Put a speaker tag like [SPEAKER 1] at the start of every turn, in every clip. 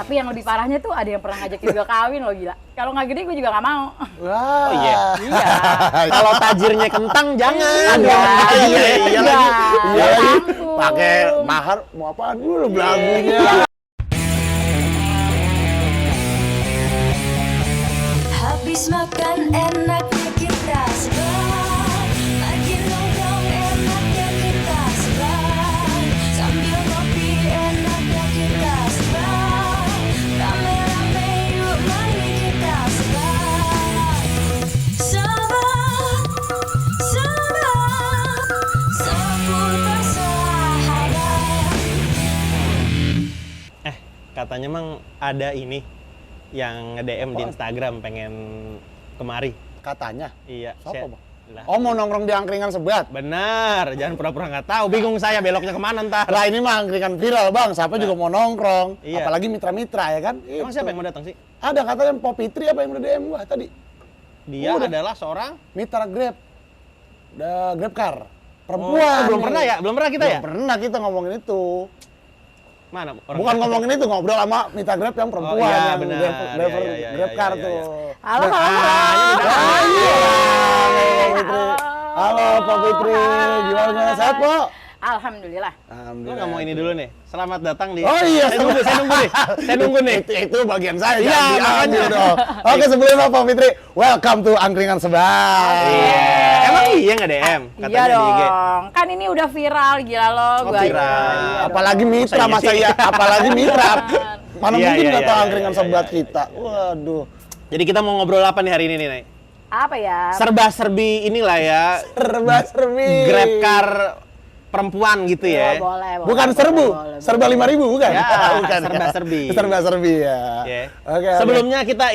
[SPEAKER 1] Tapi yang lebih parahnya tuh ada yang pernah ngajakin gue kawin loh, gila. Kalau nggak gede gue juga nggak mau.
[SPEAKER 2] Wah.
[SPEAKER 3] Oh iya.
[SPEAKER 1] Iya.
[SPEAKER 3] Kalau tajirnya kentang jangan.
[SPEAKER 1] Iya.
[SPEAKER 2] Iya lagi. Iya lagi.
[SPEAKER 1] Sanggup.
[SPEAKER 2] Pakai mahar mau apaan dulu belagunya.
[SPEAKER 4] Habis makan enaknya kita sebat, lagi nongkrong enaknya kita sebat, sambil ngopi enaknya kita sebat, rame-rame yuk mari kita sebat, sebat, sebat, seputar sahabat.
[SPEAKER 3] Katanya emang ada ini yang nge-DM di Instagram pengen kemari.
[SPEAKER 2] Katanya.
[SPEAKER 3] Iya.
[SPEAKER 2] Siapa, Bang?
[SPEAKER 3] Lah.
[SPEAKER 2] Oh, mau nongkrong di angkringan sebat.
[SPEAKER 3] Benar, jangan pura-pura nggak tahu. Bingung saya beloknya kemana ntar.
[SPEAKER 2] Lah ini mah angkringan viral, Bang. Siapa juga mau nongkrong.
[SPEAKER 3] Iya.
[SPEAKER 2] Apalagi mitra-mitra ya kan?
[SPEAKER 3] Emang
[SPEAKER 2] Itu.
[SPEAKER 3] siapa yang mau datang sih?
[SPEAKER 2] Ada katanya Pop Fitri apa yang udah DM gua tadi.
[SPEAKER 3] Dia
[SPEAKER 2] Udah.
[SPEAKER 3] adalah seorang
[SPEAKER 2] Mitra Grab. Grab car. Perempuan.
[SPEAKER 3] belum
[SPEAKER 2] nih.
[SPEAKER 3] pernah ya? Belum pernah kita ya?
[SPEAKER 2] Belum pernah kita ngomongin itu.
[SPEAKER 3] Mana?
[SPEAKER 2] Bukan ngomongin itu, ngobrol sama mitra Grab yang perempuan.
[SPEAKER 3] Oh, iya,
[SPEAKER 2] yang
[SPEAKER 3] benar.
[SPEAKER 2] driver
[SPEAKER 3] Iya,
[SPEAKER 2] Grab car
[SPEAKER 3] iya,
[SPEAKER 2] tuh.
[SPEAKER 3] iya.
[SPEAKER 1] Halo,
[SPEAKER 2] Nah,
[SPEAKER 1] halo, halo.
[SPEAKER 2] Ah, iya. Pop Fitri.
[SPEAKER 1] Halo.
[SPEAKER 2] Halo Pop Fitri, gimana? Sehat, Po?
[SPEAKER 1] Alhamdulillah.
[SPEAKER 3] Lu nggak mau ini dulu nih? Selamat datang di.
[SPEAKER 2] Oh iya,
[SPEAKER 3] saya nunggu nih. Saya nunggu nih.
[SPEAKER 2] Itu bagian saya.
[SPEAKER 3] Iya,
[SPEAKER 2] jangan
[SPEAKER 3] makanya.
[SPEAKER 2] diambil dong. Oke, sebelumnya Pop Fitri, welcome to Angkringan Sebat.
[SPEAKER 3] Iya. Emang iya nggak DM?
[SPEAKER 1] Iya
[SPEAKER 3] Katanya di IG.
[SPEAKER 1] dong. Kan ini udah viral, gila lo.
[SPEAKER 3] Oh,
[SPEAKER 1] Gua
[SPEAKER 3] viral.
[SPEAKER 1] iya
[SPEAKER 2] Apalagi
[SPEAKER 1] dong.
[SPEAKER 2] mitra,
[SPEAKER 3] Masa iya
[SPEAKER 2] masa
[SPEAKER 3] sih?
[SPEAKER 2] ya? Apalagi mitra. Mana
[SPEAKER 3] Iya,
[SPEAKER 2] mungkin
[SPEAKER 3] iya,
[SPEAKER 2] nggak
[SPEAKER 3] iya,
[SPEAKER 2] tahu
[SPEAKER 3] iya,
[SPEAKER 2] Angkringan
[SPEAKER 3] iya,
[SPEAKER 2] Sebat
[SPEAKER 3] iya,
[SPEAKER 2] kita.
[SPEAKER 3] iya.
[SPEAKER 2] Waduh.
[SPEAKER 3] Jadi kita mau ngobrol apa nih hari ini nih?
[SPEAKER 1] Apa ya?
[SPEAKER 3] Serba-serbi inilah ya.
[SPEAKER 2] Serba-serbi.
[SPEAKER 3] Grab car perempuan gitu ya.
[SPEAKER 1] Oh, boleh, boleh.
[SPEAKER 2] Bukan
[SPEAKER 1] boleh,
[SPEAKER 2] serbu,
[SPEAKER 1] boleh,
[SPEAKER 2] serba 5.000 bukan?
[SPEAKER 3] Ya,
[SPEAKER 2] Bukan,
[SPEAKER 3] serba-serbi.
[SPEAKER 2] Serba-serbi ya.
[SPEAKER 3] Oke.
[SPEAKER 2] Oke.
[SPEAKER 3] Sebelumnya kita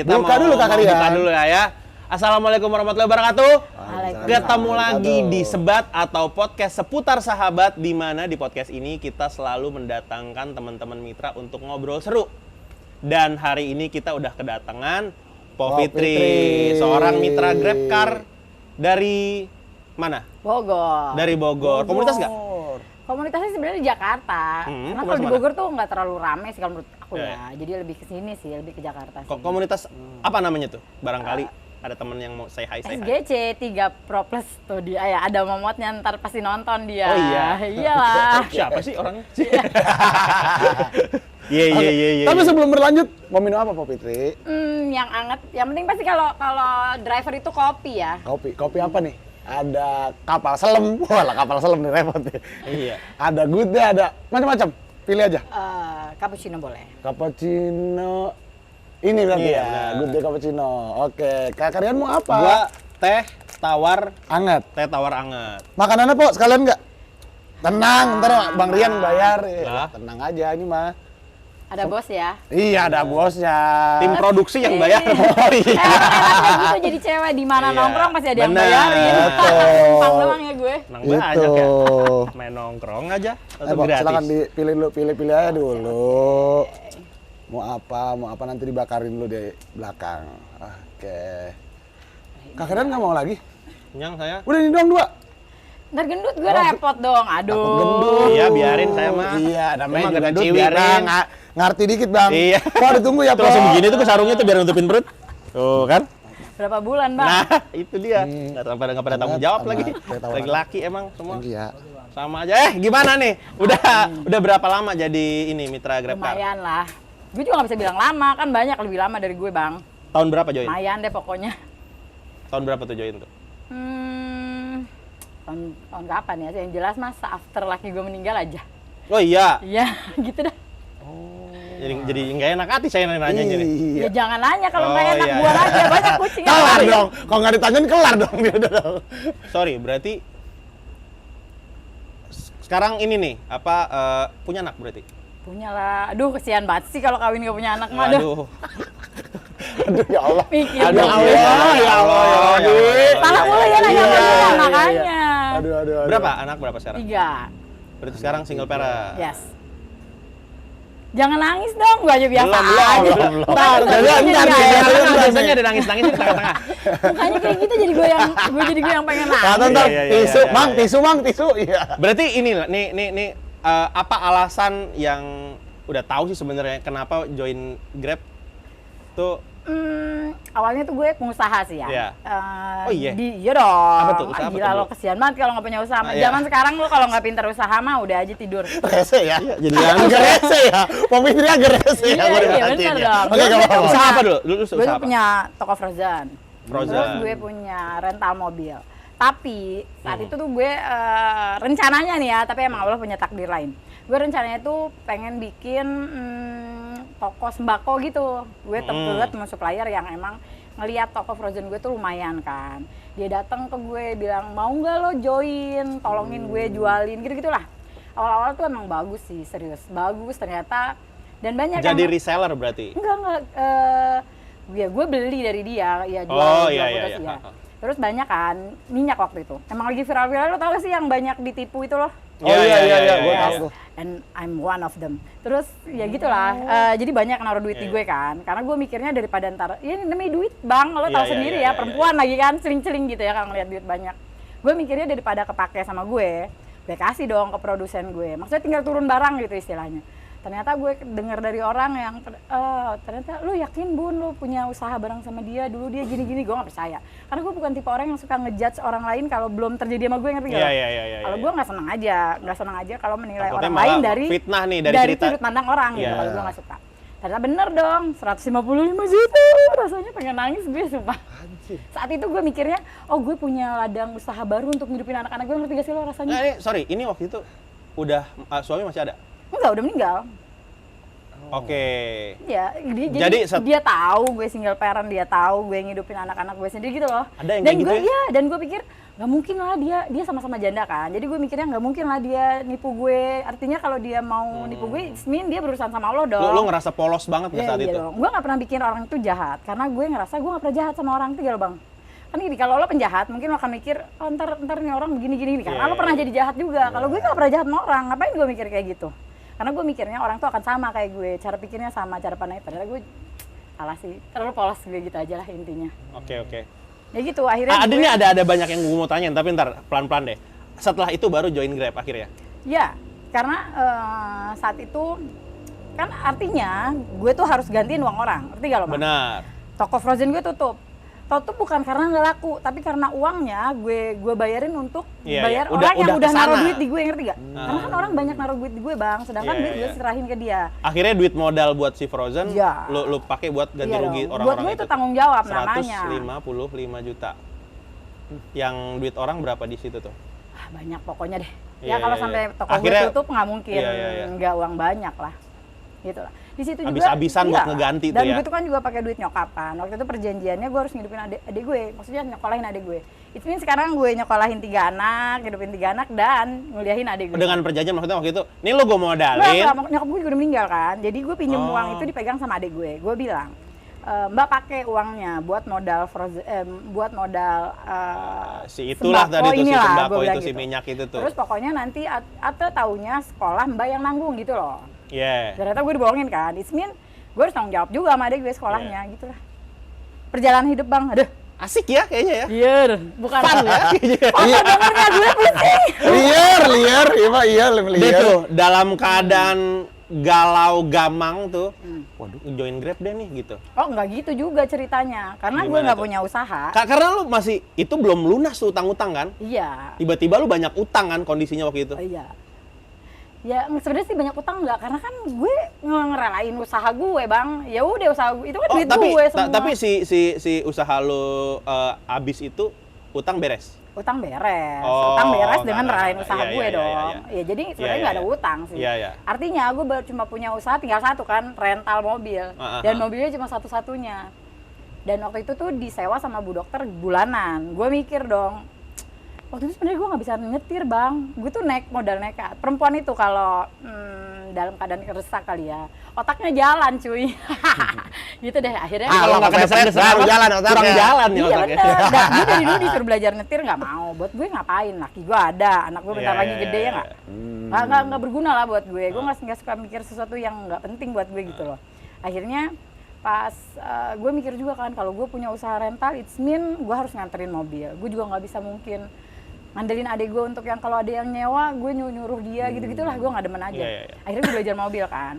[SPEAKER 2] Buka
[SPEAKER 3] mau
[SPEAKER 2] dulu, Kak Rian.
[SPEAKER 3] buka dulu ya. Assalamualaikum warahmatullahi wabarakatuh.
[SPEAKER 1] Waalaikumsalam.
[SPEAKER 3] Ketemu lagi di Sebat atau podcast seputar sahabat, di mana di podcast ini kita selalu mendatangkan teman-teman mitra untuk ngobrol seru. Dan hari ini kita udah kedatangan
[SPEAKER 2] Pop
[SPEAKER 3] Po Fitri,
[SPEAKER 2] Fitri.
[SPEAKER 3] seorang mitra Grab car dari mana?
[SPEAKER 1] Bogor.
[SPEAKER 3] Dari Bogor. Komunitas nggak?
[SPEAKER 1] Komunitasnya sebenarnya di Jakarta.
[SPEAKER 3] Hmm,
[SPEAKER 1] Karena
[SPEAKER 3] komunitas
[SPEAKER 1] kalau di
[SPEAKER 3] mana?
[SPEAKER 1] Bogor tuh nggak terlalu rame sih kalau menurut aku
[SPEAKER 3] Iya,
[SPEAKER 1] ya. Jadi lebih ke sini sih, lebih ke Jakarta sih.
[SPEAKER 3] Komunitas apa namanya tuh? Barangkali ada temen yang mau say hi.
[SPEAKER 1] SGC 3 Pro Plus tuh dia ya, ada momotnya ntar pasti nonton dia.
[SPEAKER 3] Oh iya?
[SPEAKER 1] Iyalah.
[SPEAKER 3] Siapa sih orangnya?
[SPEAKER 2] Oke.
[SPEAKER 3] Iya.
[SPEAKER 2] Tapi sebelum berlanjut, mau minum apa Pop Fitri?
[SPEAKER 1] Yang anget. Yang penting pasti kalau driver itu kopi ya.
[SPEAKER 2] Kopi apa nih? Ada kapal selam. Walah, kapal selam nih repot nih.
[SPEAKER 3] Iya.
[SPEAKER 2] Ada good day, ada macam-macam. Pilih aja.
[SPEAKER 1] Cappuccino boleh.
[SPEAKER 2] Cappuccino. Ini berarti
[SPEAKER 3] Iya,
[SPEAKER 2] ya.
[SPEAKER 3] benar.
[SPEAKER 2] Good day cappuccino. Oke, Kak Rian mau apa?
[SPEAKER 3] Gua teh tawar
[SPEAKER 2] Anget.
[SPEAKER 3] anget.
[SPEAKER 2] Makanannya Po, sekalian nggak? Tenang, ntar Bang Rian bayar.
[SPEAKER 3] Lah.
[SPEAKER 2] Tenang aja ini mah.
[SPEAKER 1] Ada bos ya.
[SPEAKER 2] Iya, ada bosnya.
[SPEAKER 3] Tim produksi yang bayar.
[SPEAKER 2] Oh iya.
[SPEAKER 1] Enaknya gitu jadi cewek di mana
[SPEAKER 3] Iya.
[SPEAKER 1] nongkrong pasti ada yang
[SPEAKER 3] Benar.
[SPEAKER 1] bayarin.
[SPEAKER 2] Betul.
[SPEAKER 1] Numpang doang ya gue.
[SPEAKER 3] Nang
[SPEAKER 2] Gitu.
[SPEAKER 3] banyak ya. Main nongkrong aja atau
[SPEAKER 2] Pok,
[SPEAKER 3] gratis.
[SPEAKER 2] silakan dipilih dulu, pilih aja dulu. Mau apa nanti dibakarin dulu di belakang. Oke. Kak Rian nggak mau lagi?
[SPEAKER 3] Kenyang saya.
[SPEAKER 2] Udah ini doang 2.
[SPEAKER 1] Ntar gendut gue repot dong. Aduh.
[SPEAKER 2] Takut gendut.
[SPEAKER 3] Iya, biarin saya mah.
[SPEAKER 2] Iya, namanya
[SPEAKER 3] Emang
[SPEAKER 2] juga
[SPEAKER 3] gendut,
[SPEAKER 2] ciwi,
[SPEAKER 3] biarin.
[SPEAKER 2] Bang. Ngerti dikit, Bang.
[SPEAKER 3] Iya.
[SPEAKER 2] Kok ditunggu ya,
[SPEAKER 3] Itu
[SPEAKER 2] Po?
[SPEAKER 3] langsung begini tuh ke sarungnya tuh biar nutupin perut. Tuh kan?
[SPEAKER 1] Berapa bulan, Bang?
[SPEAKER 3] Nah, itu dia. Nggak pada tanggung jawab
[SPEAKER 2] sama
[SPEAKER 3] lagi.
[SPEAKER 2] teh tawaran.
[SPEAKER 3] Laki-laki emang semua.
[SPEAKER 2] Iya.
[SPEAKER 3] Sama aja. Gimana nih? Udah berapa lama jadi ini mitra Grab car?
[SPEAKER 1] Lumayan lah. Gue juga gak bisa bilang lama, kan banyak lebih lama dari gue, Bang.
[SPEAKER 3] Tahun berapa join?
[SPEAKER 1] Lumayan deh pokoknya.
[SPEAKER 3] Tahun berapa tuh join tuh?
[SPEAKER 1] Tahun kapan ya? Yang jelas masa after laki gue meninggal aja.
[SPEAKER 3] Oh iya.
[SPEAKER 1] Iya, gitu dah.
[SPEAKER 3] Jadi nggak enak hati saya nanya ini.
[SPEAKER 2] Iya.
[SPEAKER 1] Ya jangan nanya kalau nggak
[SPEAKER 3] Oh,
[SPEAKER 1] enak
[SPEAKER 3] iya.
[SPEAKER 1] buang aja, banyak kucing yang
[SPEAKER 2] Kelar
[SPEAKER 1] lari.
[SPEAKER 2] dong. Kalau nggak ditanyain kelar dong. Dia udah dong.
[SPEAKER 3] Sorry, berarti sekarang ini nih punya anak berarti?
[SPEAKER 1] Punya lah. Aduh, kesian banget sih kalau kawin gak punya anak mah. Aduh.
[SPEAKER 2] Aduh ya Allah.
[SPEAKER 1] Mikir
[SPEAKER 2] Aduh,
[SPEAKER 1] dong.
[SPEAKER 2] ya Allah, ya Allah, ya Allah.
[SPEAKER 1] Salah mulu ya nanya
[SPEAKER 2] Iya,
[SPEAKER 1] sama dia,
[SPEAKER 2] iya,
[SPEAKER 1] makanya.
[SPEAKER 2] Aduh.
[SPEAKER 3] Berapa anak berapa sekarang?
[SPEAKER 1] 3.
[SPEAKER 3] Berarti sekarang single parent.
[SPEAKER 1] Yes. Jangan nangis dong, gue aja biasa
[SPEAKER 3] Belum,
[SPEAKER 1] aja.
[SPEAKER 3] belum.
[SPEAKER 1] Ntar,
[SPEAKER 2] Bentar,
[SPEAKER 1] jadi
[SPEAKER 2] bentar,
[SPEAKER 1] nggak
[SPEAKER 2] bentar,
[SPEAKER 1] enak.
[SPEAKER 2] bentar.
[SPEAKER 3] Biasanya ada nangis-nangis di tengah-tengah.
[SPEAKER 1] Mukanya kayak gitu jadi gue yang pengen
[SPEAKER 2] Nah,
[SPEAKER 1] nangis.
[SPEAKER 2] ntar
[SPEAKER 3] Iya, iya,
[SPEAKER 2] tisu,
[SPEAKER 3] iya,
[SPEAKER 2] Mang,
[SPEAKER 3] iya.
[SPEAKER 2] tisu, Mang, tisu. Iya.
[SPEAKER 3] Berarti ini nih apa alasan yang udah tahu sih sebenarnya kenapa join Grab tuh.
[SPEAKER 1] Awalnya tuh gue pengusaha sih ya.
[SPEAKER 3] Iya. Oh iya?
[SPEAKER 1] Iya dong.
[SPEAKER 3] Apa tuh? Usaha apa
[SPEAKER 1] Gila
[SPEAKER 3] tuh,
[SPEAKER 1] lo,
[SPEAKER 3] Bu?
[SPEAKER 1] kesian banget kalau nggak punya usaha.
[SPEAKER 3] Iya.
[SPEAKER 1] Zaman sekarang lo kalau nggak pintar usaha mah udah aja tidur.
[SPEAKER 2] Rese ya?
[SPEAKER 3] Jadi
[SPEAKER 2] agak rese ya? Pom Fitri agak rese ya?
[SPEAKER 1] Iya,
[SPEAKER 2] Gua
[SPEAKER 1] iya,
[SPEAKER 2] perhatiin
[SPEAKER 1] bener
[SPEAKER 2] ya.
[SPEAKER 1] dong.
[SPEAKER 2] Oke,
[SPEAKER 1] Gue
[SPEAKER 2] gak
[SPEAKER 1] tuh
[SPEAKER 2] apa-apa.
[SPEAKER 3] Usaha apa dulu? Dulu
[SPEAKER 1] Gue
[SPEAKER 3] usaha
[SPEAKER 1] tuh
[SPEAKER 3] apa?
[SPEAKER 1] punya toko frozen.
[SPEAKER 3] Frozen.
[SPEAKER 1] Terus gue punya rental mobil. Tapi saat itu tuh gue rencananya nih ya, tapi emang Allah punya takdir lain. Gue rencananya tuh pengen bikin toko sembako gitu. Gue tertulet sama supplier yang emang ngeliat toko frozen gue tuh lumayan kan. Dia datang ke gue bilang, mau nggak lo join, tolongin gue jualin gitu-gitulah. Awal-awal tuh emang bagus sih, serius. Bagus ternyata. Dan banyak
[SPEAKER 3] Jadi
[SPEAKER 1] yang...
[SPEAKER 3] reseller berarti?
[SPEAKER 1] Enggak. Ya gue beli dari dia, ya jual.
[SPEAKER 3] Oh,
[SPEAKER 1] jual
[SPEAKER 3] iya,
[SPEAKER 1] terus
[SPEAKER 3] iya.
[SPEAKER 1] ya. Terus banyak kan minyak waktu itu. Emang lagi viral-viral, lo tau gak sih yang banyak ditipu itu loh?
[SPEAKER 2] Oh iya, gue
[SPEAKER 3] iya.
[SPEAKER 2] tahu tuh.
[SPEAKER 1] And I'm one of them. Terus ya gitulah. Jadi banyak naruh duit di gue kan. Karena gue mikirnya daripada ntar, ya ini namanya duit bang, lo tau
[SPEAKER 3] Iya,
[SPEAKER 1] sendiri
[SPEAKER 3] iya,
[SPEAKER 1] ya,
[SPEAKER 3] iya,
[SPEAKER 1] perempuan lagi kan, celing-celing gitu ya kalau ngeliat duit banyak. Gue mikirnya daripada kepake sama gue kasih dong ke produsen gue. Maksudnya tinggal turun barang gitu istilahnya. Ternyata gue dengar dari orang yang ternyata lu yakin Bun lu punya usaha bareng sama dia, dulu dia gini-gini. Gue gak percaya karena gue bukan tipe orang yang suka ngejudge orang lain kalau belum terjadi sama gue, ngerti gak?
[SPEAKER 3] Iya.
[SPEAKER 1] Kalau gue nggak senang aja kalau menilai
[SPEAKER 3] Takutnya
[SPEAKER 1] orang
[SPEAKER 3] malah
[SPEAKER 1] lain dari
[SPEAKER 3] fitnah nih, dari cerita.
[SPEAKER 1] sudut pandang orang gitu.
[SPEAKER 3] Iya.
[SPEAKER 1] Kalau gue nggak suka. Ternyata bener dong, 155 juta, rasanya pengen nangis gue sumpah. Saat itu gue mikirnya, oh gue punya ladang usaha baru untuk ngidupin anak-anak gue, ngerti gak sih lo rasanya?
[SPEAKER 3] Nah, ini waktu itu udah suami masih ada?
[SPEAKER 1] Enggak, udah meninggal.
[SPEAKER 3] Oke.
[SPEAKER 1] Ya,
[SPEAKER 3] Jadi
[SPEAKER 1] dia tahu gue single parent, dia tahu gue ngidupin anak-anak gue sendiri gitu loh.
[SPEAKER 3] Ada yang
[SPEAKER 1] dan
[SPEAKER 3] kayak gitu
[SPEAKER 1] gue,
[SPEAKER 3] ya?
[SPEAKER 1] iya, dan gue pikir nggak mungkin lah dia sama-sama janda kan. Jadi gue mikirnya nggak mungkin lah dia nipu gue. Artinya kalau dia mau nipu gue, dia berurusan sama Allah dong.
[SPEAKER 3] Lu ngerasa polos banget nggak
[SPEAKER 1] Iya,
[SPEAKER 3] saat
[SPEAKER 1] iya
[SPEAKER 3] itu?
[SPEAKER 1] dong. Gue nggak pernah bikin orang itu jahat, karena gue ngerasa gue nggak pernah jahat sama orang itu, loh bang. Kan gini, kalau lo penjahat, mungkin lo akan mikir, oh ntar nih orang begini-gini, karena
[SPEAKER 3] Iya,
[SPEAKER 1] lo pernah
[SPEAKER 3] iya.
[SPEAKER 1] jadi jahat juga. Kalau gue nggak pernah jahat sama orang, ngapain gue mikir kayak gitu? Karena gue mikirnya orang tuh akan sama kayak gue, cara pikirnya sama, cara pandangnya. Padahal gue salah sih, terlalu polos gue gitu aja lah intinya.
[SPEAKER 3] Oke.
[SPEAKER 1] Ya gitu, akhirnya
[SPEAKER 3] Ada
[SPEAKER 1] gue,
[SPEAKER 3] nih ada banyak yang gue mau tanyain, tapi ntar pelan-pelan deh. Setelah itu baru join Grab akhirnya.
[SPEAKER 1] ya, karena saat itu kan artinya gue tuh harus gantiin uang orang, ngerti gak lo bang?
[SPEAKER 3] Benar.
[SPEAKER 1] Toko frozen gue tutup bukan karena nggak laku, tapi karena uangnya gue bayarin untuk
[SPEAKER 3] Iya,
[SPEAKER 1] bayar
[SPEAKER 3] iya.
[SPEAKER 1] orang yang
[SPEAKER 3] Udah
[SPEAKER 1] udah naruh
[SPEAKER 3] kesana.
[SPEAKER 1] duit di gue, ngerti gak? Karena kan orang banyak naruh duit di gue bang, sedangkan
[SPEAKER 3] Iya,
[SPEAKER 1] duit gue
[SPEAKER 3] iya.
[SPEAKER 1] serahin ke dia.
[SPEAKER 3] Akhirnya duit modal buat si Frozen,
[SPEAKER 1] Iya.
[SPEAKER 3] lu pakai buat ganti
[SPEAKER 1] Iya
[SPEAKER 3] rugi
[SPEAKER 1] dong.
[SPEAKER 3] orang-orang
[SPEAKER 1] Buat gue itu tanggung jawab namanya.
[SPEAKER 3] 155 juta. Yang duit orang berapa di situ tuh?
[SPEAKER 1] Ah, banyak pokoknya deh.
[SPEAKER 3] Iya,
[SPEAKER 1] Ya kalau
[SPEAKER 3] iya,
[SPEAKER 1] sampai
[SPEAKER 3] iya.
[SPEAKER 1] toko
[SPEAKER 3] Akhirnya-
[SPEAKER 1] gue tutup nggak mungkin
[SPEAKER 3] Iya.
[SPEAKER 1] nggak uang banyak lah. Gitu lah. Di situ juga
[SPEAKER 3] Habis-habisan buat ngeganti tuh
[SPEAKER 1] dan
[SPEAKER 3] ya.
[SPEAKER 1] gue tuh kan juga pakai duit nyokap kan. Waktu itu perjanjiannya gue harus ngidupin adik gue, maksudnya nyekolahin adik gue. Itu sekarang gue nyekolahin 3 anak, ngidupin 3 anak dan nguliahin adik gue.
[SPEAKER 3] Dengan perjanjian maksudnya waktu itu, nih lu gue modalin.
[SPEAKER 1] Nggak, nyokap gue juga udah meninggal kan. Jadi gue pinjem
[SPEAKER 3] Oh.
[SPEAKER 1] uang itu dipegang sama adik gue. Gue bilang, Mbak pakai uangnya buat modal buat modal
[SPEAKER 3] Si itulah
[SPEAKER 1] sembako
[SPEAKER 3] tadi tuh, si
[SPEAKER 1] inilah,
[SPEAKER 3] sembako
[SPEAKER 1] gue bilang
[SPEAKER 3] itu, si
[SPEAKER 1] gitu.
[SPEAKER 3] minyak itu tuh.
[SPEAKER 1] Terus pokoknya nanti atau taunya sekolah Mbak yang nanggung gitu loh.
[SPEAKER 3] Iya.
[SPEAKER 1] Ternyata gue dibohongin kan. It mean gue harus tanggung jawab juga sama adik gue sekolahnya gitu lah. Perjalanan hidup bang, aduh.
[SPEAKER 3] Asik ya kayaknya ya.
[SPEAKER 1] Iya, bukan
[SPEAKER 3] Fun ya.
[SPEAKER 1] Foto dengernya gue pusing.
[SPEAKER 2] Liar, iya
[SPEAKER 3] Dia
[SPEAKER 2] liar.
[SPEAKER 3] tuh dalam keadaan galau gamang tuh, waduh join Grab deh nih gitu.
[SPEAKER 1] Oh enggak gitu juga ceritanya. Karena gue
[SPEAKER 3] Gimana
[SPEAKER 1] nggak
[SPEAKER 3] tuh?
[SPEAKER 1] punya usaha.
[SPEAKER 3] Karena lu masih, itu belum lunas tuh utang-utang kan?
[SPEAKER 1] Iya.
[SPEAKER 3] Tiba-tiba lu banyak utang kan kondisinya waktu itu.
[SPEAKER 1] Oh, iya. Ya sebenarnya sih banyak utang enggak, karena kan gue ngerelain usaha gue bang. Ya udah usaha gue itu kan duit gue semua.
[SPEAKER 3] Tapi si usaha lu abis itu utang beres.
[SPEAKER 1] Utang beres,
[SPEAKER 3] Oh,
[SPEAKER 1] utang beres dengan
[SPEAKER 3] nah,
[SPEAKER 1] ngerelain
[SPEAKER 3] nah,
[SPEAKER 1] usaha
[SPEAKER 3] iya,
[SPEAKER 1] gue
[SPEAKER 3] iya,
[SPEAKER 1] dong.
[SPEAKER 3] iya,
[SPEAKER 1] Ya jadi
[SPEAKER 3] Iya,
[SPEAKER 1] sebenarnya
[SPEAKER 3] iya,
[SPEAKER 1] nggak ada
[SPEAKER 3] iya.
[SPEAKER 1] utang sih.
[SPEAKER 3] Iya, iya.
[SPEAKER 1] Artinya gue baru cuma punya usaha tinggal satu kan, rental mobil. Dan mobilnya cuma satu-satunya. Dan waktu itu tuh disewa sama bu dokter bulanan. Gue mikir dong, waktu itu sebenarnya gue nggak bisa nyetir bang. Gue tuh modal nekat. Perempuan itu kalau dalam keadaan keresak kali ya, otaknya jalan cuy. Gitu deh akhirnya.
[SPEAKER 3] Kalau nggak kedesak-desak
[SPEAKER 2] baru jalan otaknya.
[SPEAKER 3] kurang jalan nih
[SPEAKER 1] Iya
[SPEAKER 3] otaknya.
[SPEAKER 1] bener, gue dari dulu disuruh belajar nyetir nggak mau. Buat gue ngapain, laki gue ada, anak gue bentar
[SPEAKER 3] Iya,
[SPEAKER 1] lagi
[SPEAKER 3] iya,
[SPEAKER 1] gede
[SPEAKER 3] iya,
[SPEAKER 1] ya nggak? Nggak berguna lah buat gue. Gue nggak suka mikir sesuatu yang nggak penting buat gue gitu loh. Akhirnya pas gue mikir juga kan, kalau gue punya usaha rental, it's mean gue harus nganterin mobil. Gue juga nggak bisa mungkin ngandelin adik gue untuk yang kalau ada yang nyewa, gue nyuruh dia gitu-gitulah. Gue nggak demen aja.
[SPEAKER 3] Iya, iya, iya.
[SPEAKER 1] Akhirnya gue belajar mobil kan.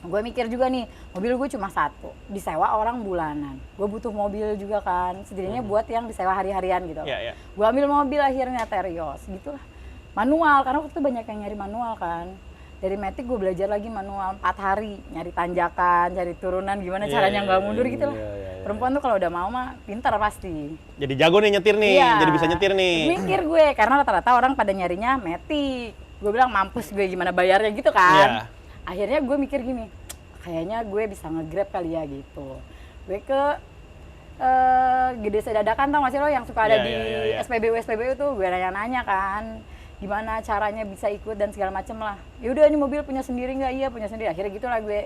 [SPEAKER 1] Gue mikir juga nih, mobil gue cuma satu, disewa orang bulanan. Gue butuh mobil juga kan, setidaknya buat yang disewa hari-harian gitu.
[SPEAKER 3] Iya.
[SPEAKER 1] Gue ambil mobil akhirnya Terios, gitu lah. Manual, karena waktu itu banyak yang nyari manual kan. Dari Matic gue belajar lagi manual 4 hari, nyari tanjakan, cari turunan, gimana caranya nggak mundur gitu lah. Perempuan tuh kalau udah mau mah pintar pasti.
[SPEAKER 3] Jadi jago nih nyetir nih,
[SPEAKER 1] Iya.
[SPEAKER 3] jadi bisa nyetir nih.
[SPEAKER 1] Mikir gue, karena rata-rata orang pada nyarinya Matic. Gue bilang mampus gue gimana bayarnya gitu kan.
[SPEAKER 3] Iya.
[SPEAKER 1] Akhirnya gue mikir gini, kayaknya gue bisa nge-grab kali ya gitu. Gue ke Gede Sedadakan, tau gak sih lo yang suka ada
[SPEAKER 3] Iya,
[SPEAKER 1] di
[SPEAKER 3] iya.
[SPEAKER 1] SPBU tuh, gue nanya-nanya kan gimana caranya bisa ikut dan segala macem lah. Ya udah ini mobil punya sendiri nggak? Iya punya sendiri. Akhirnya gitulah gue.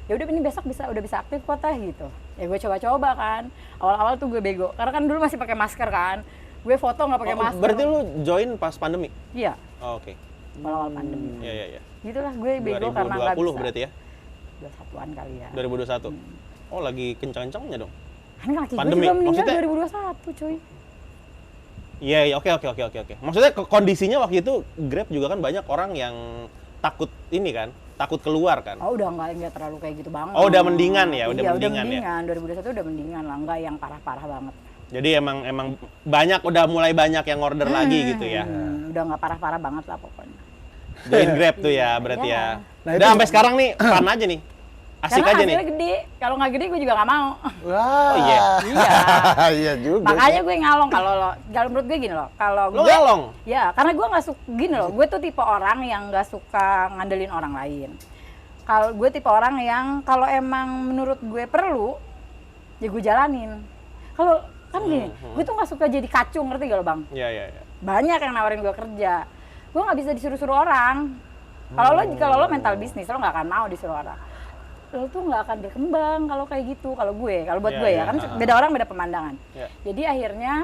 [SPEAKER 1] Ya udah ini besok udah bisa aktif kok teh gitu. Ya gue coba-coba kan. Awal-awal tuh gue bego, karena kan dulu masih pakai masker kan. Gue foto nggak pakai masker.
[SPEAKER 3] Berarti lu join pas pandemi?
[SPEAKER 1] Iya,
[SPEAKER 3] Oh, oke.
[SPEAKER 1] awal pandemi.
[SPEAKER 3] Iya.
[SPEAKER 1] Gitulah gue bego karena nggak
[SPEAKER 3] 2020
[SPEAKER 1] bisa.
[SPEAKER 3] berarti ya?
[SPEAKER 1] 21-an kali ya.
[SPEAKER 3] 2021. Oh, lagi kencang-kencangnya dong.
[SPEAKER 1] Kan kaki
[SPEAKER 3] Pandemi,
[SPEAKER 1] gue juga meninggal
[SPEAKER 3] maksudnya?
[SPEAKER 1] 2021 cuy.
[SPEAKER 3] Iya, oke. Maksudnya kondisinya waktu itu Grab juga kan banyak orang yang takut ini kan, takut keluar kan.
[SPEAKER 1] Oh udah nggak terlalu kayak gitu banget.
[SPEAKER 3] Oh, udah mendingan ya, udah
[SPEAKER 1] Iya,
[SPEAKER 3] mendingan ya.
[SPEAKER 1] 2021 udah mendingan lah, nggak yang parah-parah banget.
[SPEAKER 3] Jadi emang udah mulai banyak yang order lagi gitu ya.
[SPEAKER 1] Udah nggak parah-parah banget lah pokoknya.
[SPEAKER 3] Join Grab tuh ya berarti
[SPEAKER 1] Iya.
[SPEAKER 3] ya.
[SPEAKER 2] Nah,
[SPEAKER 3] Udah
[SPEAKER 2] itu-
[SPEAKER 3] sampai sekarang nih fun aja nih. Asik
[SPEAKER 1] Karena
[SPEAKER 3] aja nih.
[SPEAKER 1] hasilnya gede, kalau nggak gede gue juga nggak mau.
[SPEAKER 2] Wah.
[SPEAKER 3] Oh, iya.
[SPEAKER 1] Iya.
[SPEAKER 2] Iya juga.
[SPEAKER 1] Makanya gue ngalong kalau menurut gue gini loh, kalau
[SPEAKER 3] Lo
[SPEAKER 1] gue
[SPEAKER 3] ngalong?
[SPEAKER 1] ya karena gue nggak suka gini loh, gue tuh tipe orang yang nggak suka ngandelin orang lain. Kalau gue tipe orang yang kalau emang menurut gue perlu, ya gue jalanin. Kalau kan gini, gue tuh nggak suka jadi kacung, ngerti gak lo bang?
[SPEAKER 3] Iya.
[SPEAKER 1] Banyak yang nawarin gue kerja, gue nggak bisa disuruh-suruh orang. Kalau lo mental bisnis, lo nggak akan mau disuruh orang. Lo tuh nggak akan berkembang kalau kayak gitu. Kalau buat
[SPEAKER 3] Iya,
[SPEAKER 1] gue ya
[SPEAKER 3] iya.
[SPEAKER 1] kan beda orang beda pemandangan.
[SPEAKER 3] Iya.
[SPEAKER 1] Jadi akhirnya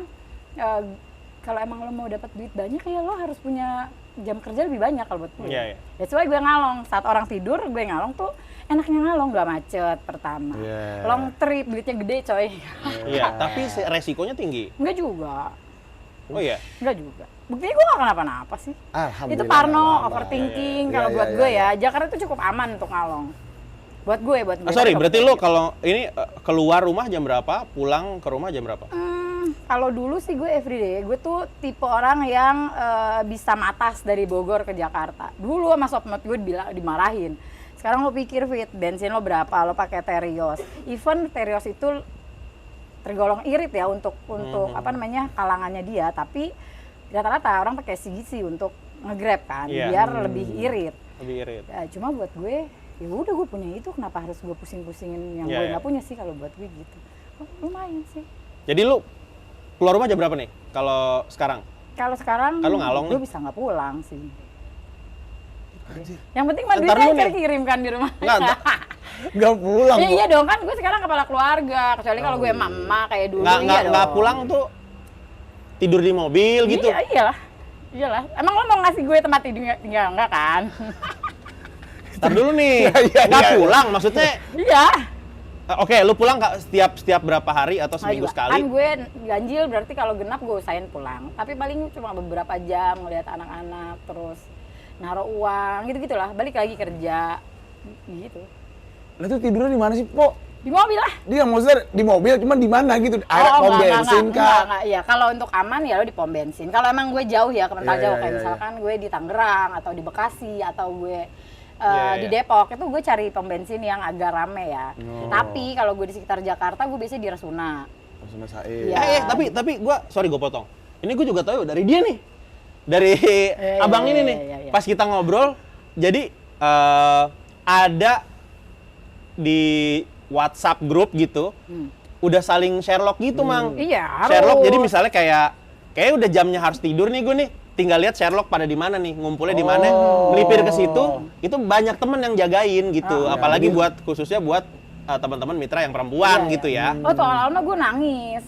[SPEAKER 1] kalau emang lo mau dapat duit banyak ya lo harus punya jam kerja lebih banyak kalau buat gue.
[SPEAKER 3] Iya.
[SPEAKER 1] That's why gue ngalong. Saat orang tidur gue ngalong tuh enaknya ngalong, nggak macet pertama.
[SPEAKER 2] Iya.
[SPEAKER 1] Long trip, duitnya gede coy.
[SPEAKER 3] Iya, tapi resikonya tinggi.
[SPEAKER 1] Enggak juga.
[SPEAKER 3] Oh iya.
[SPEAKER 1] Enggak juga. Buktinya gue gak kenapa-napa sih.
[SPEAKER 2] Alhamdulillah.
[SPEAKER 1] Itu parno,
[SPEAKER 2] nggak apa-apa.
[SPEAKER 1] overthinking.
[SPEAKER 2] Iya,
[SPEAKER 1] Kalau
[SPEAKER 2] iya,
[SPEAKER 1] buat
[SPEAKER 2] iya,
[SPEAKER 1] gue
[SPEAKER 2] iya.
[SPEAKER 1] ya, Jakarta itu cukup aman untuk ngalong. Buat gue.
[SPEAKER 3] Sorry,
[SPEAKER 1] Kalau
[SPEAKER 3] berarti
[SPEAKER 1] gue
[SPEAKER 3] lo
[SPEAKER 1] gitu.
[SPEAKER 3] kalau ini keluar rumah jam berapa, pulang ke rumah jam berapa?
[SPEAKER 1] Kalau dulu sih gue everyday. Gue tuh tipe orang yang bisa matas dari Bogor ke Jakarta. Dulu sama sopmate gue dimarahin. Sekarang lo pikir Fit, bensin lo berapa? Lo pakai Terios. Even Terios itu tergolong irit ya untuk apa namanya kalangannya dia, tapi rata-rata orang pakai CGC untuk nge-grab kan,
[SPEAKER 3] Iya.
[SPEAKER 1] biar lebih irit.
[SPEAKER 3] Lebih irit.
[SPEAKER 1] Ya, cuma buat gue, ya udah gue punya itu, kenapa harus gue pusing-pusingin yang
[SPEAKER 3] Iya,
[SPEAKER 1] gue
[SPEAKER 3] iya.
[SPEAKER 1] nggak punya sih kalau buat gue gitu. Oh, lumayan sih.
[SPEAKER 3] Jadi lu keluar rumah jam berapa nih? Kalau sekarang?
[SPEAKER 1] Kalau sekarang
[SPEAKER 3] Kalau ngalong
[SPEAKER 1] gue
[SPEAKER 3] nih?
[SPEAKER 1] bisa nggak pulang sih. Yang penting mah
[SPEAKER 3] Ntar
[SPEAKER 1] duitnya
[SPEAKER 3] dulu
[SPEAKER 1] saya
[SPEAKER 3] nih.
[SPEAKER 1] kirimkan di rumah.
[SPEAKER 3] Enggak,
[SPEAKER 2] Nggak pulang.
[SPEAKER 1] Ya,
[SPEAKER 2] Bu.
[SPEAKER 1] iya dong kan, gue sekarang kepala keluarga. Kecuali kalau gue emak-emak kayak dulu, iya dong.
[SPEAKER 3] nggak pulang tuh tidur di mobil gitu.
[SPEAKER 1] Iya, iyalah. Emang lo mau ngasih gue tempat tidur tinggal enggak kan?
[SPEAKER 3] Ntar dulu nih.
[SPEAKER 2] Iya,
[SPEAKER 3] Nggak
[SPEAKER 2] iya.
[SPEAKER 3] pulang maksudnya.
[SPEAKER 1] Iya.
[SPEAKER 3] Oke, lu pulang setiap berapa hari atau seminggu
[SPEAKER 1] Kan
[SPEAKER 3] sekali?
[SPEAKER 1] gue ganjil, berarti kalau genap gue usahain pulang. Tapi paling cuma beberapa jam ngeliat anak-anak, terus naruh uang, gitu-gitulah. Balik lagi kerja, gitu.
[SPEAKER 2] Lah tuh tidurnya di mana sih, Po?
[SPEAKER 1] Di mobil lah.
[SPEAKER 2] Dia maksudnya di mobil, cuman di mana gitu? Ada pom bensin kah?
[SPEAKER 1] enggak. Iya, kalau untuk aman ya lo di pom bensin. Kalau emang gue jauh ya, ke mental
[SPEAKER 2] Iya,
[SPEAKER 1] jauh.
[SPEAKER 2] iya,
[SPEAKER 1] Kayak
[SPEAKER 2] iya,
[SPEAKER 1] misalkan gue di Tangerang, atau di Bekasi, atau gue
[SPEAKER 3] Iya,
[SPEAKER 1] di
[SPEAKER 3] iya.
[SPEAKER 1] Depok, itu gue cari pom bensin yang agak rame ya.
[SPEAKER 2] Oh.
[SPEAKER 1] Tapi kalau gue di sekitar Jakarta, gue biasanya di Rasuna.
[SPEAKER 2] Langsung Said.
[SPEAKER 1] Iya.
[SPEAKER 3] Tapi gua sorry gue potong. Ini gue juga tahu dari dia nih. Dari abang ini nih.
[SPEAKER 1] iya.
[SPEAKER 3] Pas kita ngobrol, jadi ada di WhatsApp grup gitu. Udah saling Sherlock gitu, Mang.
[SPEAKER 1] Iya, harus.
[SPEAKER 3] Sherlock jadi misalnya kayak udah jamnya harus tidur nih gue nih. Tinggal lihat Sherlock pada di mana nih, ngumpulnya di mana, melipir ke situ. Itu banyak temen yang jagain gitu. Apalagi khususnya buat teman-teman mitra yang perempuan gitu ya.
[SPEAKER 1] Oh, tuh awal-awal mah gue nangis.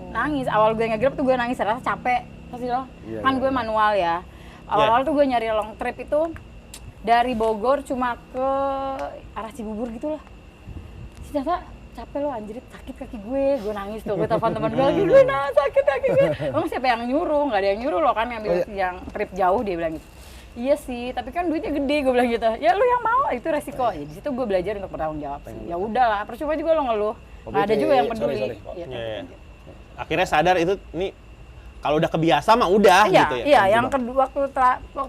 [SPEAKER 1] Nangis. Awal gue nge-grab tuh gue nangis, rasa capek. Pasti lo.
[SPEAKER 2] Iya,
[SPEAKER 1] Kan
[SPEAKER 2] iya.
[SPEAKER 1] gue manual ya. Awal-awal tuh gue nyari long trip itu dari Bogor cuma ke arah Cibubur gitu lah. Ternyata capek lo, anjir, sakit kaki gue nangis tuh, gue telepon teman gue lagi, gue sakit kaki gue. Emang siapa yang nyuruh? Nggak ada yang nyuruh lo kan, ngambil yang trip jauh, dia bilang gitu. Iya sih, tapi kan duitnya gede, gue bilang gitu. Ya lu yang mau, itu resiko. Ya di situ gue belajar untuk bertanggung jawab sih. Ya udahlah, percuma juga lo ngeluh. Nggak ada juga yang peduli.
[SPEAKER 2] Sorry.
[SPEAKER 1] Iya,
[SPEAKER 3] Iya. Akhirnya sadar itu nih kalau udah kebiasa mah udah
[SPEAKER 1] Iya,
[SPEAKER 3] gitu ya.
[SPEAKER 1] iya. Yang kedua waktu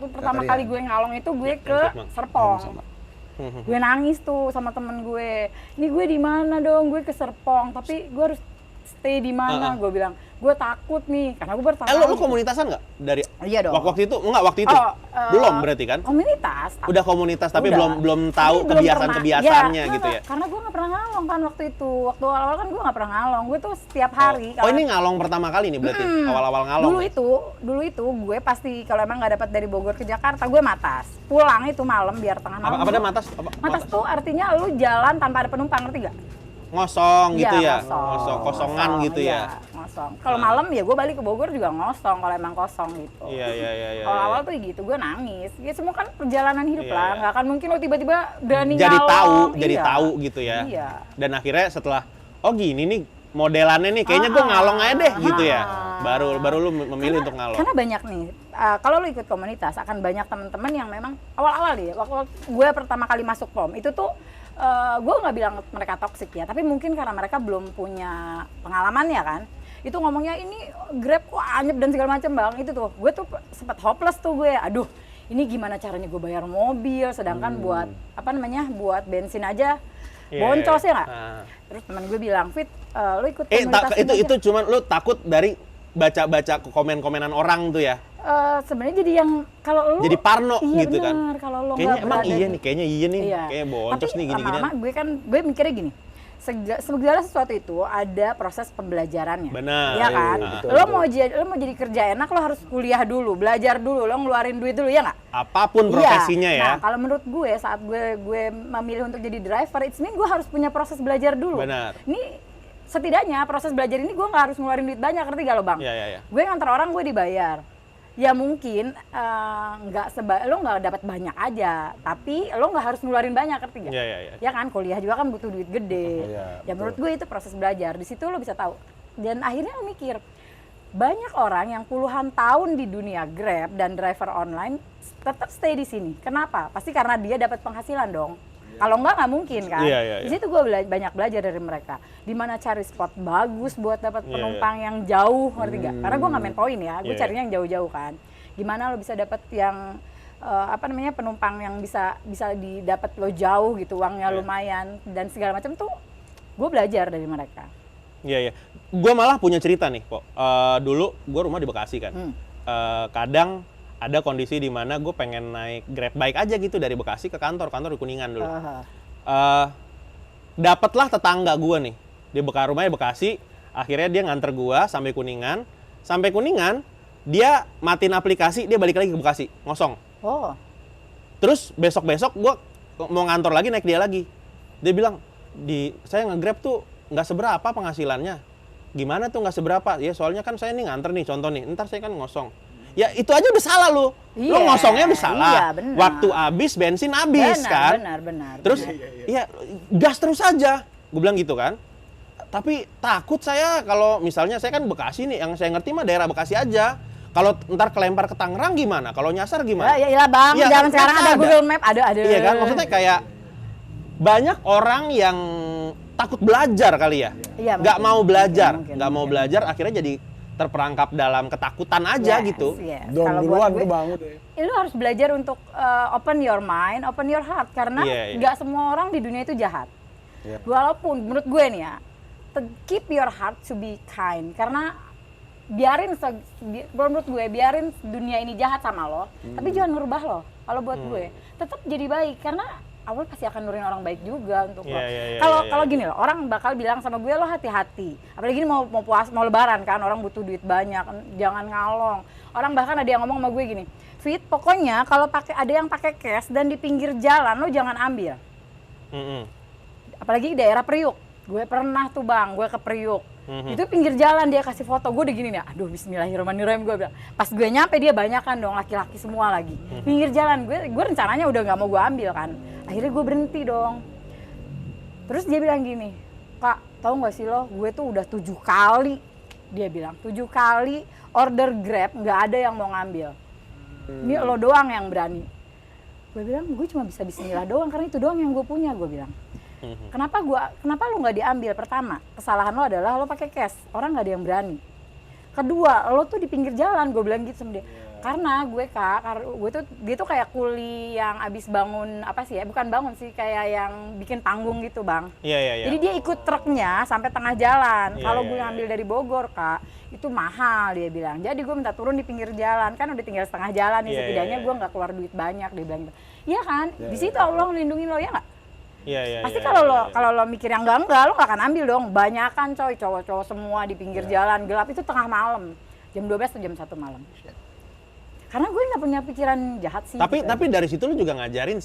[SPEAKER 1] pertama
[SPEAKER 2] Karian.
[SPEAKER 1] kali gue ngalong itu gue ke
[SPEAKER 3] Bang.
[SPEAKER 1] Serpong. Gue nangis tuh sama temen gue. Ini gue di mana dong? Gue ke Serpong, tapi gue harus stay di mana? Gue bilang, gue takut nih, karena gue pertama.
[SPEAKER 3] Lu komunitasan nggak dari
[SPEAKER 1] Iya dong.
[SPEAKER 3] waktu itu? Enggak, waktu itu. Belum berarti kan?
[SPEAKER 1] Komunitas.
[SPEAKER 3] Udah komunitas tapi
[SPEAKER 1] Udah.
[SPEAKER 3] belum tahu
[SPEAKER 1] Tapi belum
[SPEAKER 3] kebiasaan-kebiasaannya
[SPEAKER 1] pernah.
[SPEAKER 3] gitu ya.
[SPEAKER 1] Karena gue nggak pernah ngalong kan waktu itu. Waktu awal-awal kan gue nggak pernah ngalong. Gue tuh setiap hari.
[SPEAKER 3] Oh, ini ngalong pertama kali nih berarti. Awal-awal ngalong.
[SPEAKER 1] Dulu
[SPEAKER 3] ya?
[SPEAKER 1] dulu itu gue pasti kalau emang nggak dapat dari Bogor ke Jakarta, gue matas. Pulang itu malam biar tengah malam.
[SPEAKER 3] Apa ada matas?
[SPEAKER 1] Matas tuh artinya lu jalan tanpa ada penumpang, ngerti gak?
[SPEAKER 3] Ngosong gitu ya.
[SPEAKER 1] Iya,
[SPEAKER 3] Kosongan gitu ya.
[SPEAKER 1] Ngosong. Kalau malam ya gue balik ke Bogor juga ngosong kalau emang kosong gitu.
[SPEAKER 3] Iya.
[SPEAKER 1] Kalau awal tuh gitu, gue nangis. Ya semua kan perjalanan hidup
[SPEAKER 3] Iya,
[SPEAKER 1] lah.
[SPEAKER 3] iya.
[SPEAKER 1] Nggak akan mungkin lo tiba-tiba berani
[SPEAKER 3] Jadi
[SPEAKER 1] ngalong.
[SPEAKER 3] jadi
[SPEAKER 1] Iya.
[SPEAKER 3] tahu gitu ya.
[SPEAKER 1] Iya.
[SPEAKER 3] Dan akhirnya setelah oh gini nih modelannya nih kayaknya gue ngalong aja deh gitu ya. Baru lu memilih untuk ngalong.
[SPEAKER 1] Karena banyak nih, kalau lu ikut komunitas akan banyak teman-teman yang memang awal-awal nih, waktu gue pertama kali masuk POM itu tuh gue nggak bilang mereka toksik ya, tapi mungkin karena mereka belum punya pengalaman ya kan. Itu ngomongnya ini Grab kok anyep dan segala macam bang, itu tuh gue tuh sempat hopeless tuh gue, aduh ini gimana caranya gue bayar mobil, sedangkan buat apa namanya buat bensin aja boncos ya nggak? Terus teman gue bilang, Fit, lu ikut komunitas ini aja.
[SPEAKER 3] itu cuman lu takut dari baca-baca komen-komenan orang tuh ya.
[SPEAKER 1] Sebenarnya jadi yang kalau lu
[SPEAKER 3] Jadi parno
[SPEAKER 1] iya,
[SPEAKER 3] gitu kan.
[SPEAKER 1] bener, kalau lu
[SPEAKER 3] Kayaknya
[SPEAKER 1] nggak
[SPEAKER 3] emang
[SPEAKER 1] berada
[SPEAKER 3] iya
[SPEAKER 1] di-
[SPEAKER 3] nih, kayaknya iya nih.
[SPEAKER 1] Iya.
[SPEAKER 3] Kayak boncos
[SPEAKER 1] Tapi
[SPEAKER 3] nih gini-gini.
[SPEAKER 1] lama-lama gue mikirnya gini, segala sesuatu itu ada proses pembelajarannya.
[SPEAKER 3] Benar.
[SPEAKER 1] Iya kan?
[SPEAKER 2] Betul,
[SPEAKER 1] Lo mau jadi kerja enak, lo harus kuliah dulu, belajar dulu, lo ngeluarin duit dulu, ya nggak?
[SPEAKER 3] Apapun profesinya
[SPEAKER 1] Iya.
[SPEAKER 3] ya.
[SPEAKER 1] Nah, kalau menurut gue saat gue memilih untuk jadi driver, it's mean gue harus punya proses belajar dulu.
[SPEAKER 3] Benar.
[SPEAKER 1] Ini setidaknya proses belajar ini gue nggak harus ngeluarin duit banyak, ngerti gak lo bang?
[SPEAKER 3] Iya.
[SPEAKER 1] Gue nganter orang, gue dibayar. Ya mungkin lo nggak dapat banyak aja, tapi lo nggak harus ngeluarin banyak, ngerti gak?
[SPEAKER 3] Iya.
[SPEAKER 1] Ya kan, kuliah juga kan butuh duit gede.
[SPEAKER 2] Iya,
[SPEAKER 1] Ya menurut gue itu proses belajar. Di situ lo bisa tahu. Dan akhirnya lo mikir, banyak orang yang puluhan tahun di dunia Grab dan driver online tetap stay di sini. Kenapa? Pasti karena dia dapat penghasilan dong. Kalau nggak mungkin kan.
[SPEAKER 3] Iya.
[SPEAKER 1] Di situ gue banyak belajar dari mereka. Di mana cari spot bagus buat dapat
[SPEAKER 3] Iya,
[SPEAKER 1] penumpang yang jauh, ngerti gak? Karena gue nggak main poin ya, gue
[SPEAKER 3] Iya,
[SPEAKER 1] carinya yang jauh-jauh kan. Gimana lo bisa dapat yang penumpang yang bisa didapat lo jauh gitu, uangnya
[SPEAKER 3] Iya.
[SPEAKER 1] lumayan dan segala macam tuh. Gue belajar dari mereka.
[SPEAKER 3] Iya. Gue malah punya cerita nih, kok. Dulu gue rumah di Bekasi kan. Kadang ada kondisi di mana gue pengen naik Grab bike aja gitu dari Bekasi ke kantor di Kuningan dulu. Dapatlah tetangga gue nih di rumahnya Bekasi, akhirnya dia nganter gue sampai Kuningan dia matiin aplikasi, dia balik lagi ke Bekasi ngosong.
[SPEAKER 1] Oh,
[SPEAKER 3] Terus besok gue mau ngantor lagi, naik dia lagi, dia bilang saya nge-Grab tuh nggak seberapa penghasilannya. Gimana tuh nggak seberapa? Ya soalnya kan saya nih nganter nih, contoh nih, ntar saya kan ngosong. Ya itu aja udah salah lu. Lu
[SPEAKER 1] Iya,
[SPEAKER 3] ngosongnya udah salah.
[SPEAKER 1] iya, benar.
[SPEAKER 3] Waktu habis, bensin habis kan.
[SPEAKER 1] benar.
[SPEAKER 3] Terus ya gas terus aja. Gue bilang gitu kan. Tapi takut saya kalau misalnya saya kan Bekasi nih, yang saya ngerti mah daerah Bekasi aja. Kalau ntar kelempar ke Tangerang gimana? Kalau nyasar gimana?
[SPEAKER 1] Ya iyalah bang,
[SPEAKER 3] Iya,
[SPEAKER 1] zaman
[SPEAKER 3] kan
[SPEAKER 1] sekarang ada
[SPEAKER 3] ada.
[SPEAKER 1] Google Map, ada.
[SPEAKER 3] Iya kan? Maksudnya kayak banyak orang yang takut belajar kali ya.
[SPEAKER 1] Iya,
[SPEAKER 3] Nggak
[SPEAKER 1] mungkin.
[SPEAKER 3] mau belajar,
[SPEAKER 1] Mungkin,
[SPEAKER 3] nggak mau
[SPEAKER 1] mungkin.
[SPEAKER 3] belajar, akhirnya jadi terperangkap dalam ketakutan aja gitu.
[SPEAKER 1] Yes.
[SPEAKER 2] Dong
[SPEAKER 1] Kalau
[SPEAKER 2] duluan
[SPEAKER 1] buat gue,
[SPEAKER 2] tuh bang udah.
[SPEAKER 1] lu harus belajar untuk open your mind, open your heart, karena
[SPEAKER 3] Iya.
[SPEAKER 1] nggak semua orang di dunia itu jahat.
[SPEAKER 2] Iya.
[SPEAKER 1] Walaupun menurut gue nih ya, keep your heart to be kind, karena menurut gue biarin dunia ini jahat sama lo, tapi jangan ngerubah lo. Kalau buat gue tetap jadi baik, karena Allah pasti akan nurin orang baik juga untuk lo.
[SPEAKER 3] Iya,
[SPEAKER 1] Kalau gini loh, orang bakal bilang sama gue, lo hati-hati. Apalagi ini mau lebaran kan, orang butuh duit banyak, jangan ngalong. Orang bahkan ada yang ngomong sama gue gini, Fit, pokoknya kalau ada yang pakai cash dan di pinggir jalan lo jangan ambil. Apalagi di daerah Priuk. Gue pernah tuh bang, gue ke Priuk. Itu pinggir jalan dia kasih foto, gue udah gini nih, aduh bismillahirrahmanirrahim gue bilang. Pas gue nyampe dia banyak kan dong, laki-laki semua lagi. Pinggir jalan, gue rencananya udah gak mau gue ambil kan. Akhirnya gue berhenti dong. Terus dia bilang gini, Kak, tahu gak sih lo, gue tuh udah 7 kali, dia bilang, 7 kali order Grab gak ada yang mau ngambil. Ini lo doang yang berani. Gue bilang, gue cuma bisa bismillah doang karena itu doang yang gue punya, gue bilang. Kenapa lo nggak diambil? Pertama, kesalahan lo adalah lo pakai cash, orang nggak ada yang berani. Kedua, lo tuh di pinggir jalan, gue bilang gitu sama dia. Karena dia tuh kayak kuli yang abis bangun apa sih ya? Bukan bangun sih, kayak yang bikin panggung gitu, Bang.
[SPEAKER 3] Iya.
[SPEAKER 1] Jadi dia ikut truknya sampai tengah jalan.
[SPEAKER 3] Iya,
[SPEAKER 1] Kalau
[SPEAKER 3] iya,
[SPEAKER 1] gue
[SPEAKER 3] iya.
[SPEAKER 1] ngambil dari Bogor, Kak, itu mahal, dia bilang. Jadi gue minta turun di pinggir jalan, kan udah tinggal setengah jalan nih,
[SPEAKER 3] Iya,
[SPEAKER 1] setidaknya
[SPEAKER 3] iya,
[SPEAKER 1] gue
[SPEAKER 3] iya.
[SPEAKER 1] nggak keluar duit banyak, dia bilang gitu. Iya kan?
[SPEAKER 2] Iya,
[SPEAKER 1] Di
[SPEAKER 2] iya,
[SPEAKER 1] situ
[SPEAKER 2] iya.
[SPEAKER 1] Allah ngelindungin lo, ya nggak?
[SPEAKER 3] Iya.
[SPEAKER 1] Pasti kalau lo mikir yang enggak, lo nggak akan ambil dong. Banyakan coy, cowok-cowok semua di pinggir jalan, gelap itu tengah malam. Jam 12 atau jam 1 malam. Karena gue nggak punya pikiran jahat sih.
[SPEAKER 3] Tapi
[SPEAKER 1] gitu.
[SPEAKER 3] tapi dari situ lu juga ngajarin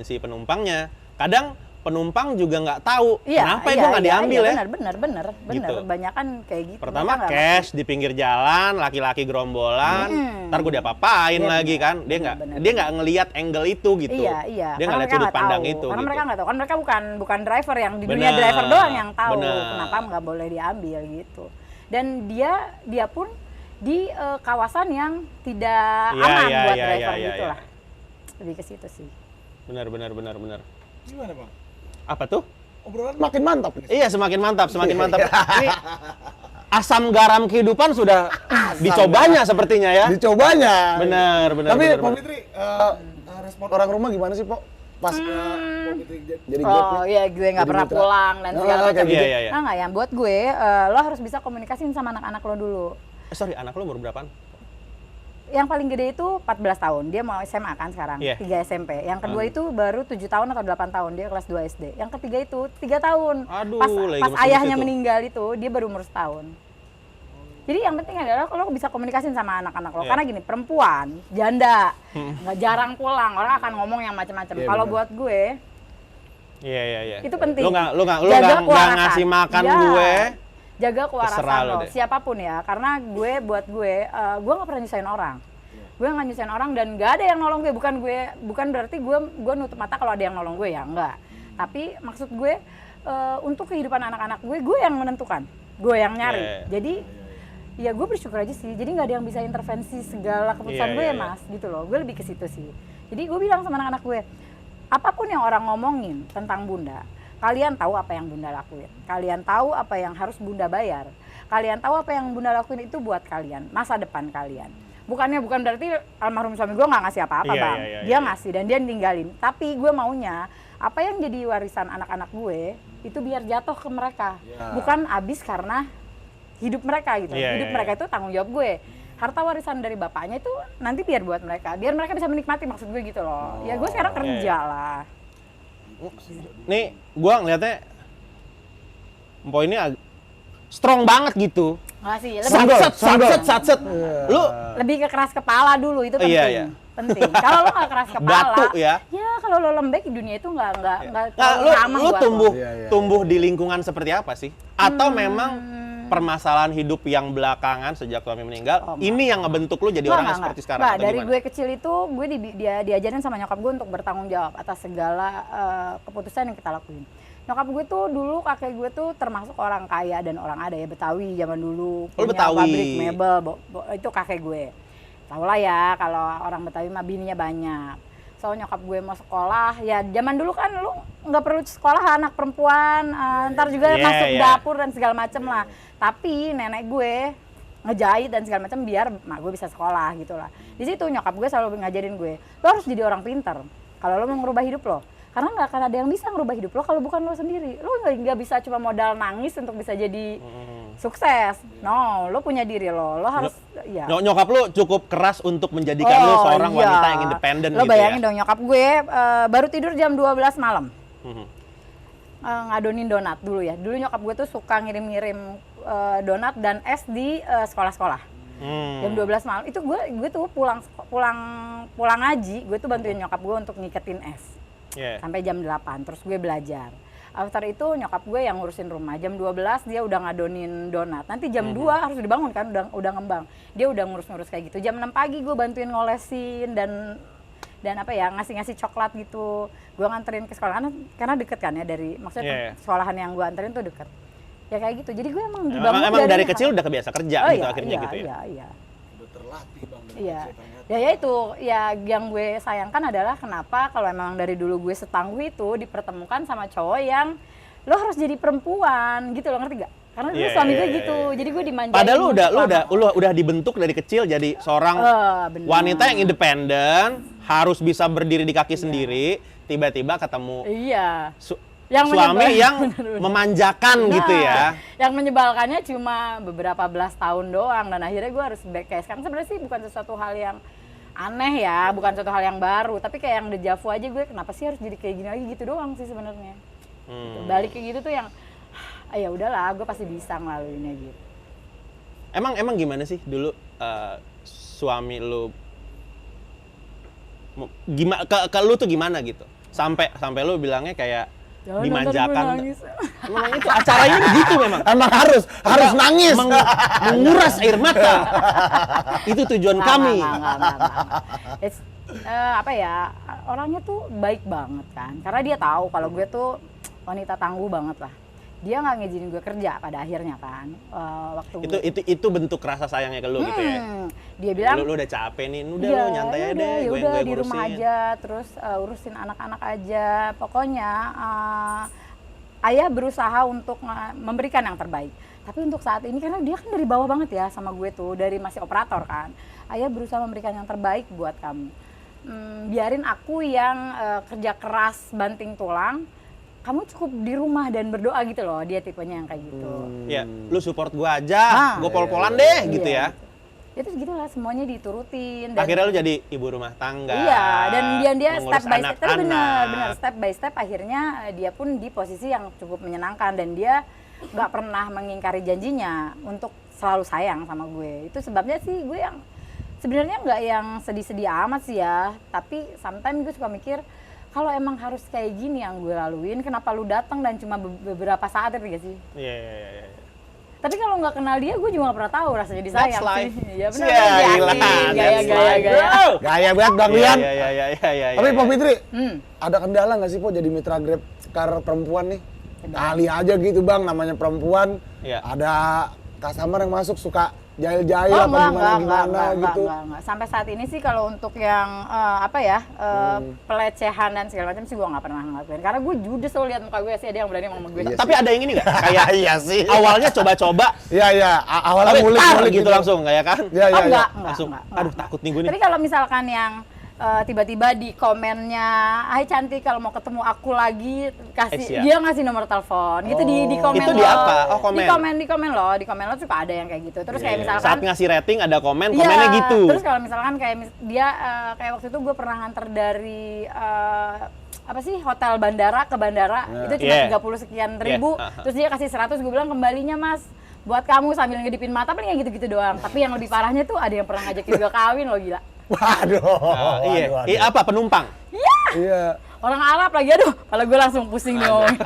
[SPEAKER 3] si penumpangnya. Kadang penumpang juga nggak tahu kenapa ya gue nggak diambil ya.
[SPEAKER 1] Bener.
[SPEAKER 3] Gitu.
[SPEAKER 1] Kebanyakan kayak gitu.
[SPEAKER 3] Pertama
[SPEAKER 1] Mereka nggak
[SPEAKER 3] cash di pinggir jalan, laki-laki gerombolan, ntar gue diapa-apain
[SPEAKER 1] Iya,
[SPEAKER 3] lagi
[SPEAKER 1] bener.
[SPEAKER 3] kan. Dia nggak ngelihat angle itu gitu.
[SPEAKER 1] Iya.
[SPEAKER 3] Dia
[SPEAKER 1] Karena
[SPEAKER 3] nggak lihat
[SPEAKER 1] mereka
[SPEAKER 3] sudut
[SPEAKER 1] nggak
[SPEAKER 3] pandang
[SPEAKER 1] tahu.
[SPEAKER 3] itu.
[SPEAKER 1] Karena
[SPEAKER 3] gitu.
[SPEAKER 1] mereka nggak tahu. Kan mereka bukan driver yang di dunia
[SPEAKER 3] Bener,
[SPEAKER 1] driver doang yang tahu
[SPEAKER 3] bener.
[SPEAKER 1] kenapa nggak boleh diambil gitu. Dan dia pun di kawasan yang tidak
[SPEAKER 3] Iya,
[SPEAKER 1] aman
[SPEAKER 3] iya,
[SPEAKER 1] buat
[SPEAKER 3] iya,
[SPEAKER 1] driver
[SPEAKER 3] iya,
[SPEAKER 1] gitu
[SPEAKER 3] iya.
[SPEAKER 1] lah. Lebih ke situ sih.
[SPEAKER 3] Benar.
[SPEAKER 2] Gimana Bang?
[SPEAKER 3] Apa tuh?
[SPEAKER 2] Obrolan makin mantap nih.
[SPEAKER 3] Iya, semakin mantap. Ini asam garam kehidupan sudah dicobanya sepertinya ya.
[SPEAKER 2] Dicobanya.
[SPEAKER 3] Benar.
[SPEAKER 2] Tapi
[SPEAKER 3] benar.
[SPEAKER 2] Pak Fitri, respon orang rumah gimana sih, Pok? Pas Pak Fitri jadi Grab
[SPEAKER 1] Oh
[SPEAKER 2] nih?
[SPEAKER 1] iya, gue nggak
[SPEAKER 2] Jadi
[SPEAKER 1] pernah
[SPEAKER 2] mitra.
[SPEAKER 1] pulang dan segala
[SPEAKER 2] Nah,
[SPEAKER 1] macam.
[SPEAKER 2] kayak gitu.
[SPEAKER 3] Iya.
[SPEAKER 1] Nah nggak ya, buat gue lo harus bisa komunikasiin sama anak-anak lo dulu.
[SPEAKER 3] Sorry, anak lu umur berapaan?
[SPEAKER 1] Yang paling gede itu 14 tahun, dia mau SMA kan sekarang,
[SPEAKER 3] Iya.
[SPEAKER 1] 3 SMP. Yang kedua itu baru 7 tahun atau 8 tahun, dia kelas 2 SD. Yang ketiga itu 3 tahun.
[SPEAKER 3] Aduh,
[SPEAKER 1] pas
[SPEAKER 3] lagi
[SPEAKER 1] pas
[SPEAKER 3] masih
[SPEAKER 1] ayahnya
[SPEAKER 3] di situ.
[SPEAKER 1] meninggal itu, dia baru umur setahun. Jadi yang penting adalah lo bisa komunikasiin sama anak-anak lo.
[SPEAKER 3] Iya.
[SPEAKER 1] Karena gini, perempuan, janda, nggak jarang pulang. Orang akan ngomong yang macam-macam.
[SPEAKER 2] Iya,
[SPEAKER 1] Kalau
[SPEAKER 2] benar.
[SPEAKER 1] buat gue,
[SPEAKER 3] Iya.
[SPEAKER 1] itu penting.
[SPEAKER 3] Lu nggak
[SPEAKER 1] Jaga kewarasan.
[SPEAKER 3] ngasih makan
[SPEAKER 1] Iya.
[SPEAKER 3] gue.
[SPEAKER 1] Jaga
[SPEAKER 3] Terserah
[SPEAKER 1] kewarasan
[SPEAKER 3] lo
[SPEAKER 1] lo,
[SPEAKER 3] deh.
[SPEAKER 1] siapapun ya. Karena buat gue nggak pernah nyusahin orang. Gue nggak nyusahin orang dan nggak ada yang nolong gue. Bukan berarti gue nutup mata kalau ada yang nolong gue ya, enggak. Tapi maksud gue untuk kehidupan anak-anak gue yang menentukan, gue yang nyari.
[SPEAKER 3] Iya.
[SPEAKER 1] Jadi ya gue bersyukur aja sih. Jadi nggak ada yang bisa intervensi segala keputusan
[SPEAKER 3] Iya,
[SPEAKER 1] gue
[SPEAKER 3] iya,
[SPEAKER 1] ya mas, gitu loh. Gue lebih ke situ sih. Jadi gue bilang sama anak-anak gue, apapun yang orang ngomongin tentang Bunda, kalian tahu apa yang Bunda lakuin. Kalian tahu apa yang harus Bunda bayar. Kalian tahu apa yang Bunda lakuin itu buat kalian, masa depan kalian. Bukan berarti almarhum suami gue nggak ngasih apa-apa,
[SPEAKER 3] Iya,
[SPEAKER 1] Bang.
[SPEAKER 3] iya,
[SPEAKER 1] Dia
[SPEAKER 3] iya.
[SPEAKER 1] ngasih dan dia ninggalin. Tapi gue maunya apa yang jadi warisan anak-anak gue itu biar jatuh ke mereka. Bukan habis karena hidup mereka gitu.
[SPEAKER 3] Iya,
[SPEAKER 1] Hidup
[SPEAKER 3] iya,
[SPEAKER 1] mereka
[SPEAKER 3] iya.
[SPEAKER 1] itu tanggung jawab gue. Harta warisan dari bapaknya itu nanti biar buat mereka. Biar mereka bisa menikmati, maksud gue gitu loh. Ya gue sekarang kerja lah.
[SPEAKER 3] Nih, gua ngeliatnya Mpok ini strong banget gitu.
[SPEAKER 1] Nggak sih,
[SPEAKER 3] Satset. Lu
[SPEAKER 1] lebih ke keras kepala dulu itu penting.
[SPEAKER 3] Iya.
[SPEAKER 1] Penting. Kalau lo nggak keras kepala,
[SPEAKER 3] Batu ya.
[SPEAKER 1] kalau lo lembek di dunia itu nggak
[SPEAKER 3] Nah,
[SPEAKER 1] terlalu ramah
[SPEAKER 3] lu
[SPEAKER 1] buat
[SPEAKER 3] tumbuh
[SPEAKER 1] lo.
[SPEAKER 2] Iya, iya,
[SPEAKER 3] tumbuh di lingkungan seperti apa sih? Atau memang permasalahan hidup yang belakangan sejak suami meninggal
[SPEAKER 1] Oh,
[SPEAKER 3] ini yang ngebentuk lu jadi orang yang seperti sekarang?
[SPEAKER 1] Nggak,
[SPEAKER 3] atau
[SPEAKER 1] dari
[SPEAKER 3] gimana?
[SPEAKER 1] gue kecil itu gue diajarin sama nyokap gue untuk bertanggung jawab atas segala keputusan yang kita lakuin. Nyokap gue tuh dulu, kakek gue tuh termasuk orang kaya dan orang ada ya, Betawi zaman dulu.
[SPEAKER 3] Oh, lu
[SPEAKER 1] punya
[SPEAKER 3] Betawi.
[SPEAKER 1] pabrik mebel, itu kakek gue. Tau lah ya kalau orang Betawi mah bininya banyak. So nyokap gue mau sekolah, ya zaman dulu kan lu nggak perlu sekolah anak perempuan, ntar juga
[SPEAKER 3] Iya,
[SPEAKER 1] masuk
[SPEAKER 3] iya.
[SPEAKER 1] dapur dan segala macem lah. Tapi nenek gue ngejahit dan segala macam biar mak gue bisa sekolah gitu lah. Di situ nyokap gue selalu ngajarin gue, lo harus jadi orang pintar kalau lo mau ngerubah hidup lo. Karena nggak akan ada yang bisa ngerubah hidup lo kalau bukan lo sendiri. Lo nggak bisa cuma modal nangis untuk bisa jadi sukses. No, lo punya diri lo harus ya.
[SPEAKER 3] Nyokap lu cukup keras untuk menjadikan lu seorang
[SPEAKER 1] iya.
[SPEAKER 3] wanita yang independen
[SPEAKER 1] Lo
[SPEAKER 3] gitu
[SPEAKER 1] bayangin
[SPEAKER 3] ya.
[SPEAKER 1] dong nyokap gue baru tidur jam 12 malam.
[SPEAKER 3] Mhm.
[SPEAKER 1] Ngadonin donat dulu ya. Dulu nyokap gue tuh suka ngirim-ngirim donat dan es di sekolah-sekolah. Jam 12 malam itu gue tuh pulang ngaji, gue tuh bantuin nyokap gue untuk ngiketin es.
[SPEAKER 3] Iya.
[SPEAKER 1] Sampai jam 8, terus gue belajar. After itu nyokap gue yang ngurusin rumah. Jam 12 dia udah ngadonin donat. Nanti jam 2 harus dibangun kan, udah ngembang. Dia udah ngurus-ngurus kayak gitu. Jam 6 pagi gue bantuin ngolesin dan apa ya, ngasih coklat gitu. Gue nganterin ke sekolah karena deket kan ya dari, maksudnya sekolahan yang gue anterin tuh deket. Ya kayak gitu. Jadi gue emang dibangun
[SPEAKER 3] Emang dari
[SPEAKER 1] hal-
[SPEAKER 3] kecil udah kebiasa kerja
[SPEAKER 1] Oh
[SPEAKER 3] gitu
[SPEAKER 1] iya,
[SPEAKER 3] akhirnya
[SPEAKER 1] iya,
[SPEAKER 3] gitu ya.
[SPEAKER 1] Iya.
[SPEAKER 2] Udah terlatih Bang.
[SPEAKER 1] Iya. Ya itu, ya yang gue sayangkan adalah kenapa kalau emang dari dulu gue setangguh itu dipertemukan sama cowok yang lo harus jadi perempuan gitu lo, ngerti gak? Karena dulu
[SPEAKER 3] Iya,
[SPEAKER 1] suami
[SPEAKER 3] iya,
[SPEAKER 1] gue
[SPEAKER 3] iya,
[SPEAKER 1] gitu,
[SPEAKER 3] iya.
[SPEAKER 1] jadi gue dimanjain.
[SPEAKER 3] Padahal lu
[SPEAKER 1] selama-
[SPEAKER 3] udah dibentuk dari kecil jadi seorang
[SPEAKER 1] bener.
[SPEAKER 3] wanita yang independen, harus bisa berdiri di kaki sendiri, tiba-tiba ketemu
[SPEAKER 1] Iya.
[SPEAKER 3] su-
[SPEAKER 1] Yang
[SPEAKER 3] suami
[SPEAKER 1] menyebal-
[SPEAKER 3] yang
[SPEAKER 1] Bener-bener.
[SPEAKER 3] memanjakan gitu ya.
[SPEAKER 1] Yang menyebalkannya cuma beberapa belas tahun doang dan akhirnya gue harus back case. Kan sebenarnya sih bukan sesuatu hal yang aneh ya, bukan sesuatu hal yang baru, tapi kayak yang dejavu aja gue kenapa sih harus jadi kayak gini lagi gitu doang sih sebenarnya. Balik kayak gitu tuh yang ya udahlah, gue pasti bisa ngelaluinnya gitu.
[SPEAKER 3] Emang gimana sih dulu suami lu gimana ke lu tuh gimana gitu? Sampai lu bilangnya kayak
[SPEAKER 1] Jangan
[SPEAKER 3] dimanjakan.
[SPEAKER 1] nonton gue nangis.
[SPEAKER 3] Emang itu acaranya begitu memang.
[SPEAKER 2] Emang harus nangis.
[SPEAKER 3] Menguras air mata. Itu tujuan kami.
[SPEAKER 1] Nggak. Apa ya, orangnya tuh baik banget kan. Karena dia tahu kalau gue tuh wanita tangguh banget lah. Dia nggak ngizinin gue kerja pada akhirnya kan. Waktu
[SPEAKER 3] Itu bentuk rasa sayangnya ke lu gitu ya.
[SPEAKER 1] Dia bilang,
[SPEAKER 3] Lu udah capek nih, udah
[SPEAKER 1] iya,
[SPEAKER 3] lu nyantai aja deh, gue
[SPEAKER 1] udah
[SPEAKER 3] yang
[SPEAKER 1] di rumah
[SPEAKER 3] ngurusin.
[SPEAKER 1] aja, terus urusin anak-anak aja. Pokoknya ayah berusaha untuk memberikan yang terbaik. Tapi untuk saat ini karena dia kan dari bawah banget ya sama gue tuh, dari masih operator kan. Ayah berusaha memberikan yang terbaik buat kamu. Biarin aku yang kerja keras banting tulang. Kamu cukup di rumah dan berdoa gitu loh, dia tipenya yang kayak gitu.
[SPEAKER 3] Ya, lu support gua aja, gua pol-polan deh gitu ya.
[SPEAKER 1] Ya terus gitu lah, semuanya diturutin. Dan
[SPEAKER 3] Akhirnya lu jadi ibu rumah tangga.
[SPEAKER 1] iya, dan dia
[SPEAKER 3] mengurus
[SPEAKER 1] step by step, tapi
[SPEAKER 3] anak-anak.
[SPEAKER 1] benar step by step akhirnya dia pun di posisi yang cukup menyenangkan dan dia nggak pernah mengingkari janjinya untuk selalu sayang sama gue. Itu sebabnya sih gue yang sebenarnya nggak yang sedih-sedih amat sih ya, tapi sometimes gue suka mikir kalau emang harus kayak gini yang gue laluin, kenapa lu datang dan cuma beberapa saat itu gak sih?
[SPEAKER 3] Iya.
[SPEAKER 1] Tapi kalau nggak kenal dia, gue juga nggak pernah tahu rasanya disayang
[SPEAKER 3] That's life.
[SPEAKER 1] sih. Ya benar.
[SPEAKER 3] Sia, gila.
[SPEAKER 1] Gaya.
[SPEAKER 2] Gaya banget Bang Rian.
[SPEAKER 3] Iya.
[SPEAKER 2] Tapi Po Fitri,
[SPEAKER 1] Hmm.
[SPEAKER 2] ada kendala nggak sih Po jadi mitra Grab car perempuan nih? Kali aja gitu Bang, namanya perempuan.
[SPEAKER 3] Iya.
[SPEAKER 2] Ada customer yang masuk suka jahil-jahil apa gimana gitu.
[SPEAKER 1] Enggak. Sampai saat ini sih kalau untuk yang pelecehan dan segala macam sih gue nggak pernah ngelakuin. Karena gue judes lo lihat muka gue sih, ada yang berani ngomong gue.
[SPEAKER 2] Iya
[SPEAKER 3] Tapi ada yang ini nggak? Kayak
[SPEAKER 2] Iya sih.
[SPEAKER 3] awalnya coba-coba,
[SPEAKER 2] Iya. Awalnya
[SPEAKER 3] tapi tar
[SPEAKER 2] ngulik
[SPEAKER 3] gitu langsung, kayak kan?
[SPEAKER 2] Iya.
[SPEAKER 1] Enggak.
[SPEAKER 3] Langsung,
[SPEAKER 1] Enggak.
[SPEAKER 3] aduh takut nih gue nih.
[SPEAKER 1] Tapi kalau misalkan yang tiba-tiba di komennya, "Hai cantik, kalau mau ketemu aku lagi kasih," dia ngasih nomor telepon gitu di komen
[SPEAKER 3] Itu
[SPEAKER 1] lo.
[SPEAKER 3] di apa? Oh, komen.
[SPEAKER 1] Di komen lo suka ada yang kayak gitu. Terus kayak
[SPEAKER 3] Saat
[SPEAKER 1] misalkan
[SPEAKER 3] ngasih rating ada
[SPEAKER 1] iya,
[SPEAKER 3] komennya gitu.
[SPEAKER 1] Terus kalau misalkan kayak dia kayak waktu itu gue pernah nganter dari apa sih hotel bandara ke bandara itu cuma 30 sekian ribu, terus dia kasih 100, gue bilang kembalinya mas buat kamu sambil ngedipin mata, paling kayak gitu-gitu doang. Tapi yang lebih parahnya tuh ada yang pernah ngajakin gue kawin loh, gila.
[SPEAKER 2] Waduh.
[SPEAKER 3] Iya, apa penumpang?
[SPEAKER 2] Iya.
[SPEAKER 1] Orang Arab lagi, aduh, kalau gue langsung pusing nih ngomongin.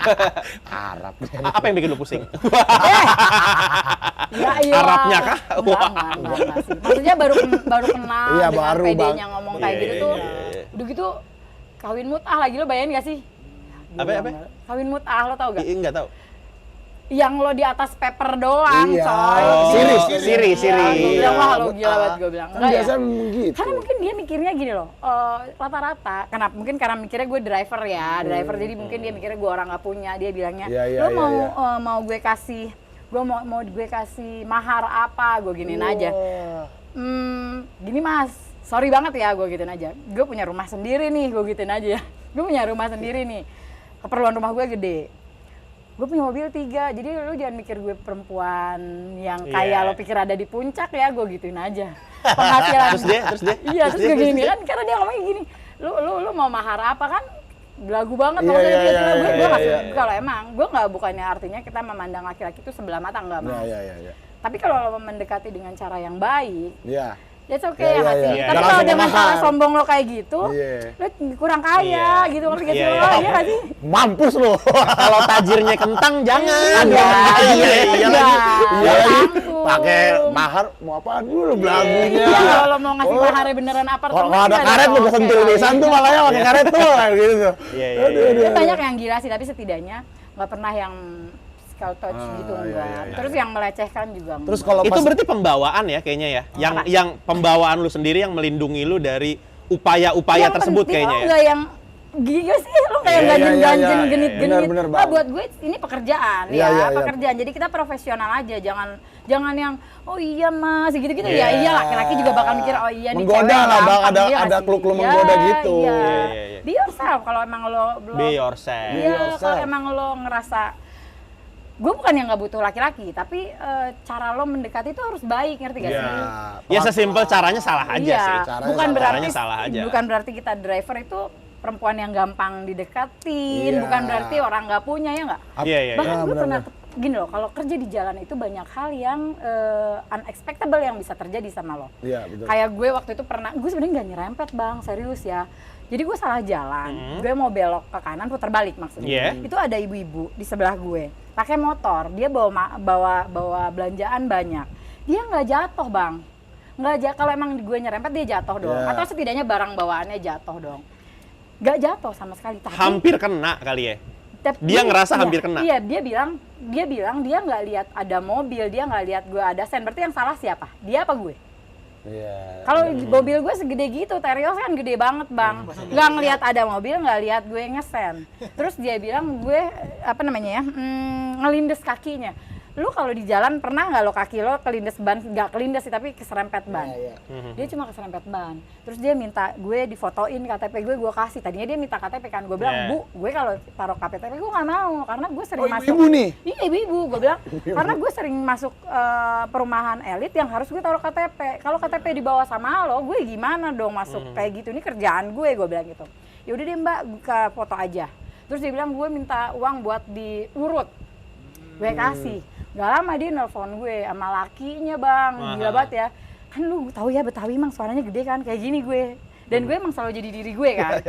[SPEAKER 2] Arab.
[SPEAKER 3] Apa yang bikin lu pusing?
[SPEAKER 1] Ya, iya.
[SPEAKER 3] Arabnya kah?
[SPEAKER 1] Enggak sih. Maksudnya baru kenal
[SPEAKER 2] Iya,
[SPEAKER 1] dengan
[SPEAKER 2] baru,
[SPEAKER 1] PD-nya
[SPEAKER 2] Bang.
[SPEAKER 1] ngomong kayak
[SPEAKER 3] Iya,
[SPEAKER 1] gitu
[SPEAKER 3] iya,
[SPEAKER 1] tuh.
[SPEAKER 3] iya.
[SPEAKER 1] Udah gitu kawin mut'ah lagi, lo bayangin gak sih?
[SPEAKER 3] Apa?
[SPEAKER 1] Kawin mut'ah, lo tau gak?
[SPEAKER 3] Enggak tahu.
[SPEAKER 1] Yang lo di atas paper doang,
[SPEAKER 2] Iya.
[SPEAKER 1] coy.
[SPEAKER 3] Oh,
[SPEAKER 2] Siri.
[SPEAKER 1] Gue bilang, wah lo gila banget, gue bilang.
[SPEAKER 2] Kan
[SPEAKER 1] Enggak ya?
[SPEAKER 2] biasanya gitu.
[SPEAKER 1] Karena mungkin dia mikirnya gini loh, rata-rata, kenapa? Mungkin karena mikirnya gue driver ya, driver, jadi mungkin dia mikirnya gue orang nggak punya, dia bilangnya,
[SPEAKER 2] Iya,
[SPEAKER 1] lo mau gue kasih, mau gue kasih mahar apa, gue giniin aja. Gini mas, sorry banget ya, gue gituin aja. Gue punya rumah sendiri nih, gue gituin aja ya. Gue punya rumah sendiri nih, keperluan rumah gue gede. Gue punya mobil 3, jadi lu jangan mikir gue perempuan yang kayak lo pikir ada di puncak ya, gue gituin aja. Penghasilan.
[SPEAKER 3] Terus dia?
[SPEAKER 1] Iya, terus gue gini kan, karena dia ngomongnya gini, lu mau mahar apa kan? Belagu banget maksudnya dia. Gue nggak, kalau emang, gue nggak, bukannya artinya kita memandang laki-laki itu sebelah mata, enggak mas.
[SPEAKER 2] Iya.
[SPEAKER 1] Tapi kalau lo mendekati dengan cara yang baik,
[SPEAKER 2] Iya.
[SPEAKER 1] ya oke ya nggak sih.
[SPEAKER 3] Iya.
[SPEAKER 1] Tapi
[SPEAKER 2] Jangan
[SPEAKER 1] kalau
[SPEAKER 2] langsung
[SPEAKER 1] dengan cara
[SPEAKER 2] mahar.
[SPEAKER 1] sombong lo kayak gitu,
[SPEAKER 2] Iya.
[SPEAKER 1] lo kurang kaya gitu, ngerti gak sih
[SPEAKER 3] Iya,
[SPEAKER 1] lo?
[SPEAKER 3] iya.
[SPEAKER 1] Iya nggak sih?
[SPEAKER 2] Mampus lo.
[SPEAKER 3] Kalau tajirnya kentang jangan.
[SPEAKER 1] Iya,
[SPEAKER 2] Iya lagi. Iya lagi.
[SPEAKER 1] Ampun.
[SPEAKER 2] Pakai mahar mau apaan dulu belagunya.
[SPEAKER 1] Iya, kalau lo mau ngasih maharnya beneran apartemen.
[SPEAKER 2] Kalau ada
[SPEAKER 1] nggak
[SPEAKER 2] karet lo
[SPEAKER 1] oke
[SPEAKER 2] kesentil
[SPEAKER 1] lah.
[SPEAKER 2] desan tuh malah ya pakai karet tuh kayak gitu.
[SPEAKER 3] Iya.
[SPEAKER 1] Ya, banyak yang gila sih, tapi setidaknya nggak pernah yang physical touch gitu
[SPEAKER 2] iya,
[SPEAKER 1] enggak.
[SPEAKER 2] iya, iya.
[SPEAKER 1] Terus yang melecehkan juga enggak.
[SPEAKER 2] Terus kalau
[SPEAKER 3] Itu
[SPEAKER 2] pas
[SPEAKER 3] berarti pembawaan ya kayaknya ya. Yang pembawaan lu sendiri yang melindungi lu dari upaya-upaya
[SPEAKER 1] Yang
[SPEAKER 3] tersebut
[SPEAKER 1] penting
[SPEAKER 3] kayaknya
[SPEAKER 1] lo
[SPEAKER 3] ya.
[SPEAKER 1] nggak yang gila sih, lo kayak
[SPEAKER 2] Iya,
[SPEAKER 1] ganjen
[SPEAKER 2] iya,
[SPEAKER 1] ganjen
[SPEAKER 2] iya.
[SPEAKER 1] genit-genit.
[SPEAKER 2] Bener,
[SPEAKER 1] Nah,
[SPEAKER 2] Bang.
[SPEAKER 1] buat gue ini pekerjaan
[SPEAKER 2] Iya,
[SPEAKER 1] ya,
[SPEAKER 2] iya, iya.
[SPEAKER 1] pekerjaan. Jadi kita profesional aja, jangan yang oh iya mas gitu-gitu
[SPEAKER 3] Iya.
[SPEAKER 1] ya. Iya laki-laki juga bakal mikir oh iya nih
[SPEAKER 2] Menggoda
[SPEAKER 1] cewek
[SPEAKER 2] lah, Bang.
[SPEAKER 1] gampang, iya
[SPEAKER 2] Ada
[SPEAKER 1] nggak sih?
[SPEAKER 2] kluk-kluk
[SPEAKER 1] Iya,
[SPEAKER 2] menggoda gitu.
[SPEAKER 1] Iya.
[SPEAKER 3] Iya, iya, iya.
[SPEAKER 1] Be yourself kalau emang lo
[SPEAKER 3] Be yourself.
[SPEAKER 1] Iya,
[SPEAKER 2] yourself.
[SPEAKER 1] kalau emang lo ngerasa gue bukan yang nggak butuh laki-laki, tapi cara lo mendekati itu harus baik, ngerti gak
[SPEAKER 2] Iya.
[SPEAKER 1] sih?
[SPEAKER 3] Ya sesimpel caranya salah aja
[SPEAKER 1] Iya,
[SPEAKER 3] sih.
[SPEAKER 2] Caranya
[SPEAKER 1] bukan
[SPEAKER 2] salah.
[SPEAKER 1] berarti
[SPEAKER 3] Caranya salah aja.
[SPEAKER 1] bukan berarti kita driver itu perempuan yang gampang didekatin,
[SPEAKER 2] Iya.
[SPEAKER 1] bukan berarti orang nggak punya ya nggak.
[SPEAKER 3] Iya, iya.
[SPEAKER 1] Bahkan
[SPEAKER 2] iya.
[SPEAKER 1] gue
[SPEAKER 2] Benar,
[SPEAKER 1] pernah
[SPEAKER 2] benar.
[SPEAKER 1] gini loh, kalau kerja di jalan itu banyak hal yang unexpectable yang bisa terjadi sama lo.
[SPEAKER 2] Iya, betul.
[SPEAKER 1] Kayak gue waktu itu pernah, gue sebenarnya nggak nyerempet bang, serius ya. Jadi gue salah jalan, gue mau belok ke kanan, putar balik maksudnya.
[SPEAKER 3] Iya.
[SPEAKER 1] Itu ada ibu-ibu di sebelah gue, pakai motor, dia bawa belanjaan banyak. Dia nggak jatuh bang, kalau emang gue nyerempet dia jatuh dong,
[SPEAKER 2] Iya.
[SPEAKER 1] atau setidaknya barang bawaannya jatuh dong. Nggak jatuh sama sekali. Tapi,
[SPEAKER 3] Hampir kena kali ya. Dia ngerasa hampir kena.
[SPEAKER 1] Iya, dia bilang dia nggak lihat ada mobil, dia nggak lihat gue ada sen. Berarti yang salah siapa? Dia apa gue?
[SPEAKER 2] Iya.
[SPEAKER 1] Kalau mobil gue segede gitu, Terios kan gede banget bang. Nggak ngelihat ada mobil, nggak lihat gue ngesen. Terus dia bilang gue ngelindes kakinya. Lu kalau di jalan pernah nggak lo kaki lo kelindes ban? Nggak kelindes sih, tapi keserempet ban.
[SPEAKER 2] Iya,
[SPEAKER 1] Dia cuma keserempet ban. Terus dia minta gue difotoin KTP gue kasih. Tadinya dia minta KTP kan, gue bilang
[SPEAKER 3] Yeah.
[SPEAKER 1] Bu, gue kalau taruh KTP gue nggak mau karena gue sering
[SPEAKER 2] Oh,
[SPEAKER 1] masuk.
[SPEAKER 2] ibu-ibu nih?
[SPEAKER 1] Iya ibu-ibu, gue bilang karena gue sering masuk perumahan elit yang harus gue taruh KTP. Kalau KTP dibawa sama lo, gue gimana dong masuk kayak gitu? Ini kerjaan gue bilang gitu. Ya udah deh Mbak, buka foto aja. Terus dia bilang gue minta uang buat diurut. Gue kasih. Gak lama dia nelfon gue sama lakinya bang, gila banget ya. Kan lu tahu ya Betawi emang suaranya gede kan, kayak gini gue. Dan gue emang selalu jadi diri gue kan.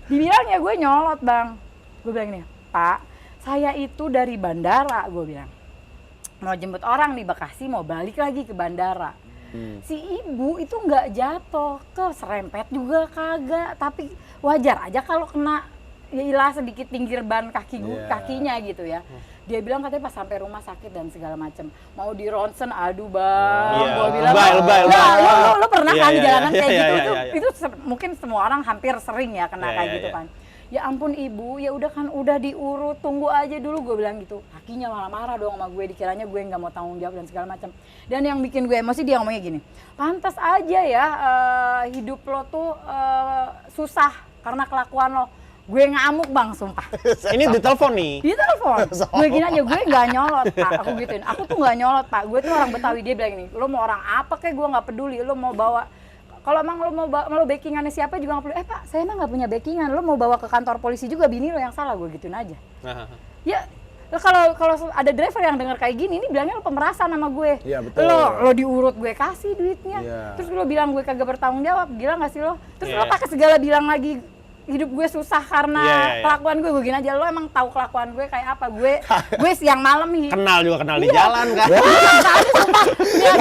[SPEAKER 1] Dibilangnya gue nyolot bang. Gue bilang nih, Pak, saya itu dari bandara, gue bilang. Mau jemput orang di Bekasi, mau balik lagi ke bandara. Si ibu itu nggak jatuh, keserempet juga kagak. Tapi wajar aja kalau kena, ya ilah sedikit pinggir ban kakinya gitu ya. Dia bilang katanya pas sampai rumah sakit dan segala macam. Mau di ronsen, aduh bang.
[SPEAKER 3] Iya.
[SPEAKER 1] Gua bilang,
[SPEAKER 3] Lebay.
[SPEAKER 1] Lu pernah
[SPEAKER 3] Iya,
[SPEAKER 1] kan di
[SPEAKER 3] iya,
[SPEAKER 1] jalanan
[SPEAKER 3] iya,
[SPEAKER 1] kayak
[SPEAKER 3] iya,
[SPEAKER 1] gitu?
[SPEAKER 3] iya, iya.
[SPEAKER 1] Itu mungkin semua orang hampir sering ya kena
[SPEAKER 3] Iya,
[SPEAKER 1] kayak
[SPEAKER 3] iya,
[SPEAKER 1] gitu
[SPEAKER 3] iya.
[SPEAKER 1] kan. Ya ampun ibu, ya udah kan udah diurut, tunggu aja dulu, gue bilang gitu. Kakinya malah marah dong sama gue, dikiranya gue nggak mau tanggung jawab dan segala macam. Dan yang bikin gue emosi dia ngomongnya gini, pantas aja ya hidup lo tuh susah karena kelakuan lo. Gue ngamuk bang, sumpah.
[SPEAKER 3] Ini ditelepon nih.
[SPEAKER 1] Dia telepon, gue gini aja, gue nggak nyolot Pak, aku gituin. Aku tuh nggak nyolot Pak, gue tuh orang Betawi. Dia bilang gini, lo mau orang apa kayak gue nggak peduli, lo mau bawa, kalau emang lo mau backingannya siapa juga nggak peduli. Pak, saya emang nggak punya backingan, lo mau bawa ke kantor polisi juga bini lo yang salah, gue gituin aja. Ya, kalau ada driver yang dengar kayak gini, ini bilangnya lo pemerasan sama gue.
[SPEAKER 2] Iya, betul.
[SPEAKER 1] Lo diurut gue kasih duitnya,
[SPEAKER 2] Iya.
[SPEAKER 1] terus lo bilang gue kagak bertanggung jawab, gila nggak sih lo? Terus
[SPEAKER 3] Iya.
[SPEAKER 1] lo pakai segala bilang lagi hidup gue susah karena
[SPEAKER 3] Iya, iya, iya.
[SPEAKER 1] kelakuan gue gini aja. Lo emang tahu kelakuan gue kayak apa? Gue siang malam nih.
[SPEAKER 3] Kenal di
[SPEAKER 1] Iya.
[SPEAKER 3] jalan kan.
[SPEAKER 1] Ya,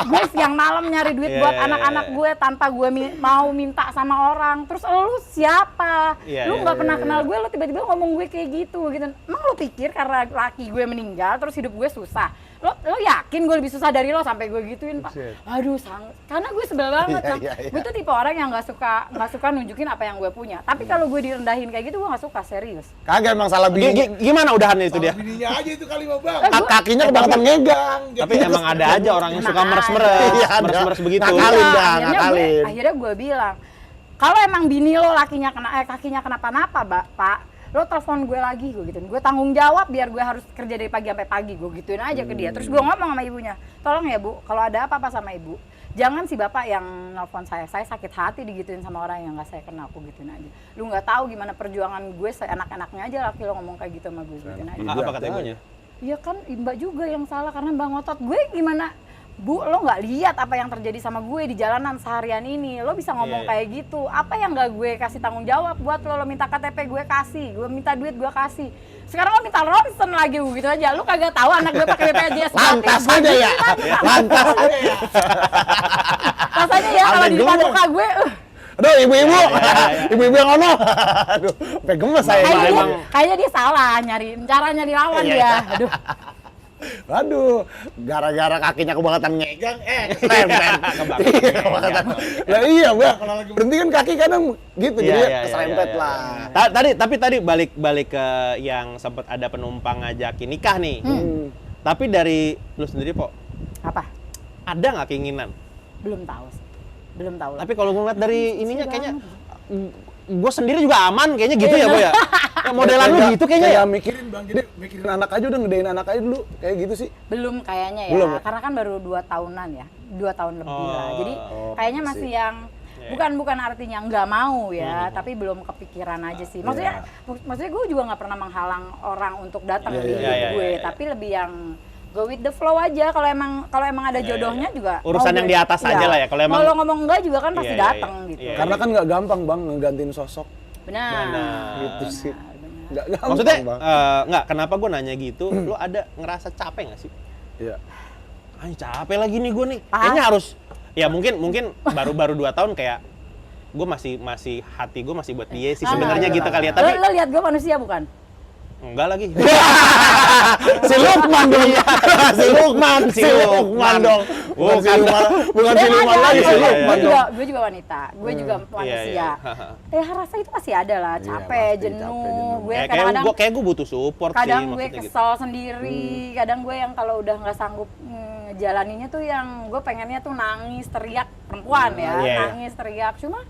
[SPEAKER 1] gue siang malam nyari duit
[SPEAKER 3] Iya,
[SPEAKER 1] buat
[SPEAKER 3] iya,
[SPEAKER 1] anak-anak
[SPEAKER 3] iya.
[SPEAKER 1] gue tanpa gue mau minta sama orang. Terus lu siapa?
[SPEAKER 3] Iya,
[SPEAKER 1] Lu
[SPEAKER 3] iya,
[SPEAKER 1] nggak
[SPEAKER 2] iya,
[SPEAKER 1] pernah
[SPEAKER 2] iya.
[SPEAKER 1] kenal gue, lu tiba-tiba ngomong gue kayak gitu. Emang lu pikir karena laki gue meninggal terus hidup gue susah? Lo yakin gue lebih susah dari lo sampai gue gituin Pak?
[SPEAKER 2] Buset.
[SPEAKER 1] Aduh, karena gue sebel banget
[SPEAKER 2] Iya,
[SPEAKER 1] Bang.
[SPEAKER 2] iya, iya.
[SPEAKER 1] Gue tuh tipe orang yang nggak suka nunjukin apa yang gue punya. Tapi kalau gue direndahin kayak gitu gue nggak suka, serius.
[SPEAKER 2] Kagak emang salah bini.
[SPEAKER 3] Gimana udahannya itu dia?
[SPEAKER 5] Bininya aja itu kali Bang.
[SPEAKER 2] Kakinya kebangetan ngegang.
[SPEAKER 3] Tapi emang ada aja orang yang suka
[SPEAKER 1] Nah,
[SPEAKER 3] meres-meres,
[SPEAKER 2] iya, ada.
[SPEAKER 3] meres-meres begitu.
[SPEAKER 2] Nakalin
[SPEAKER 1] Iya,
[SPEAKER 2] dah, nakalin.
[SPEAKER 1] akhirnya gue bilang, kalau emang bini lo kakinya kenapa-napa, Pak, lo telepon gue lagi, gue gituin. Gue tanggung jawab biar gue harus kerja dari pagi sampai pagi, gue gituin aja ke dia. Terus gue ngomong sama ibunya, tolong ya Bu, kalau ada apa-apa sama ibu, jangan si bapak yang nelfon saya sakit hati digituin sama orang yang nggak saya kenal, aku gituin aja. Lu nggak tahu gimana perjuangan gue seenak-enaknya aja laki lo ngomong kayak gitu sama gue, gituin aja.
[SPEAKER 3] Apa kata ibunya?
[SPEAKER 1] Iya kan Mbak juga yang salah karena Mbak ngotot. Gue gimana? Bu, lo nggak lihat apa yang terjadi sama gue di jalanan seharian ini. Lo bisa ngomong
[SPEAKER 3] Iya, iya.
[SPEAKER 1] kayak gitu. Apa yang nggak gue kasih tanggung jawab buat lo? Lo minta KTP gue kasih, gue minta duit gue kasih. Sekarang lo minta ronsen lagi gitu aja. Lo kagak tahu anak gue pakai BPJS
[SPEAKER 2] Lantas
[SPEAKER 1] gratis.
[SPEAKER 2] aja ya. Lantas aja ya.
[SPEAKER 1] Rasanya ya kalau
[SPEAKER 2] Sampai
[SPEAKER 1] di depan
[SPEAKER 2] gulung.
[SPEAKER 1] muka gue,
[SPEAKER 2] Aduh, ibu-ibu.
[SPEAKER 3] Ya.
[SPEAKER 2] Ibu-ibu yang ono. Aduh, sampai gemes saya.
[SPEAKER 1] Kayaknya dia salah caranya dilawan
[SPEAKER 3] Iya,
[SPEAKER 1] dia. Aduh.
[SPEAKER 2] Waduh, gara-gara kakinya kebangetan ngegang, keserempet. Iya, kebangetan. Lah iya, Bang. Kalau lagi berhenti kan kaki kadang gitu, jadi keserempet lah.
[SPEAKER 3] Tadi balik ke yang sempat ada penumpang ngajakin nikah nih. Tapi dari lu sendiri, Po,
[SPEAKER 1] Apa?
[SPEAKER 3] ada nggak keinginan?
[SPEAKER 1] Belum tahu sih. Belum tahu lah.
[SPEAKER 3] Tapi kalau gue ngeliat dari ininya kayaknya gue sendiri juga aman kayaknya gitu ya, Po ya. Ya, modelan lu gitu kayaknya ya.
[SPEAKER 2] Mikirin Bang, jadi mikirin anak aja udah gedein anak aja dulu, kayak gitu sih.
[SPEAKER 1] Belum kayaknya ya,
[SPEAKER 2] Belum ya?
[SPEAKER 1] karena kan baru 2 tahunan ya, 2 tahun lebih lah. Jadi kayaknya
[SPEAKER 2] sih.
[SPEAKER 1] masih yang bukan artinya nggak mau ya, tapi belum kepikiran aja sih. Maksudnya gue juga nggak pernah menghalang orang untuk datang di hidup gue, tapi lebih yang go with the flow aja. Kalau emang ada jodohnya juga
[SPEAKER 3] Urusan
[SPEAKER 1] mau
[SPEAKER 3] yang di atas aja lah ya. Kalau emang
[SPEAKER 1] ngomong enggak juga kan pasti datang gitu.
[SPEAKER 2] Karena kan nggak gampang Bang ngegantiin sosok.
[SPEAKER 1] Benar.
[SPEAKER 2] Gitu sih. Nggak gampang.
[SPEAKER 3] Maksudnya
[SPEAKER 2] Bang.
[SPEAKER 3] nggak, kenapa gue nanya gitu? Lu ada ngerasa capek nggak sih?
[SPEAKER 2] Iya.
[SPEAKER 3] Ay, capek lagi nih gue nih. Kayaknya harus ya mungkin baru 2 tahun kayak gue masih hati gue masih buat dia sih sebenarnya gitu kali ya. Tapi
[SPEAKER 1] Lo lihat gue manusia bukan?
[SPEAKER 3] enggak lagi.
[SPEAKER 2] Si Lukman dong.
[SPEAKER 3] Si Lukman dong.
[SPEAKER 2] Bukan si Lukman lagi, si Lukman dong.
[SPEAKER 1] Gue juga wanita, gue juga manusia.
[SPEAKER 3] Iya.
[SPEAKER 1] Rasa itu pasti ada lah, capek,
[SPEAKER 2] pasti,
[SPEAKER 1] jenuh.
[SPEAKER 2] capek, jenuh.
[SPEAKER 1] Gue
[SPEAKER 3] Kayak gue butuh support sih
[SPEAKER 1] kadang gue
[SPEAKER 3] maksudnya gitu.
[SPEAKER 1] kesel sendiri, kadang gue yang kalau udah nggak sanggup ngejalaninnya tuh yang gue pengennya tuh nangis, teriak, perempuan ya, nangis, teriak. Cuma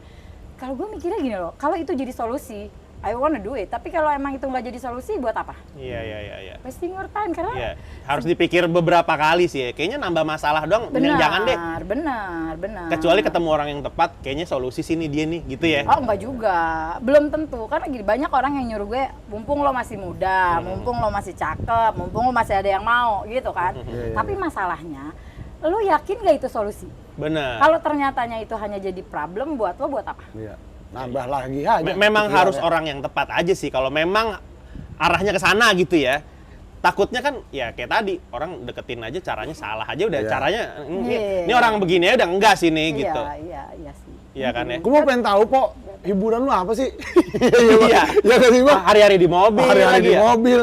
[SPEAKER 1] kalau gue mikirnya gini loh, kalau itu jadi solusi, I wanna do it. Tapi kalau emang itu nggak jadi solusi, buat apa?
[SPEAKER 3] Iya.
[SPEAKER 1] Wasting your time karena
[SPEAKER 3] Iya. Harus dipikir beberapa kali sih ya. Kayaknya nambah masalah doang. Mending jangan deh.
[SPEAKER 1] Benar.
[SPEAKER 3] Kecuali ketemu orang yang tepat, kayaknya solusi sini dia nih, gitu ya.
[SPEAKER 1] Oh enggak juga, belum tentu. Karena gini, banyak orang yang nyuruh gue, mumpung lo masih muda, mumpung lo masih cakep, mumpung lo masih ada yang mau, gitu kan. Tapi masalahnya, lo yakin gak itu solusi?
[SPEAKER 3] Bener.
[SPEAKER 1] Kalau ternyatanya itu hanya jadi problem buat lo, buat apa?
[SPEAKER 2] Iya. Nambah lagi aja.
[SPEAKER 3] Memang
[SPEAKER 2] pikirannya.
[SPEAKER 3] harus orang yang tepat aja sih. Kalau memang arahnya ke sana gitu ya. Takutnya kan ya kayak tadi orang deketin aja caranya salah aja udah caranya ini orang begini ya udah enggak sih nih gitu.
[SPEAKER 1] Iya sih.
[SPEAKER 3] Iya kan ya.
[SPEAKER 2] Gue mau pengen tahu, Po, hiburan lu apa sih?
[SPEAKER 3] Iya.
[SPEAKER 2] Ya kan sih, Bang?
[SPEAKER 3] Hari-hari di mobil
[SPEAKER 2] Hari-hari
[SPEAKER 3] lagi
[SPEAKER 2] di
[SPEAKER 3] ya.
[SPEAKER 2] mobil,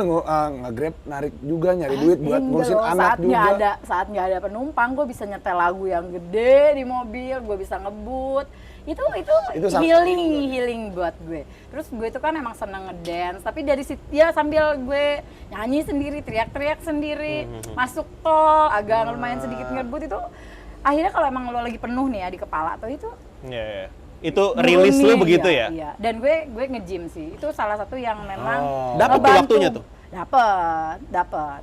[SPEAKER 2] nge-grab, narik juga, nyari duit buat ngurusin anak juga.
[SPEAKER 1] Saat nggak ada penumpang, gue bisa nyetel lagu yang gede di mobil, gue bisa ngebut. Itu healing buat gue. Terus gue itu kan emang seneng ngedance, tapi dari situ ya sambil gue nyanyi sendiri, teriak-teriak sendiri, masuk tol, agak lumayan sedikit ngebut itu. Akhirnya kalau emang lo lagi penuh nih ya di kepala tuh itu.
[SPEAKER 3] Iya. Itu rilis lu begitu ya?
[SPEAKER 1] Iya. Dan gue nge-gym sih. Itu salah satu yang memang
[SPEAKER 3] Dapat tuh waktunya tuh.
[SPEAKER 1] Dapat.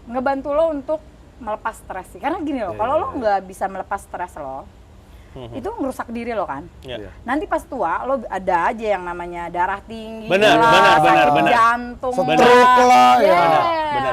[SPEAKER 1] Ngebantu lo untuk melepas stres sih. Karena gini loh, kalau lo nggak bisa melepas stres lo, itu ngerusak diri lo kan.
[SPEAKER 3] Iya.
[SPEAKER 1] Nanti pas tua lo ada aja yang namanya darah tinggi,
[SPEAKER 3] Benar.
[SPEAKER 1] jantung,
[SPEAKER 2] Stroke lah, ya.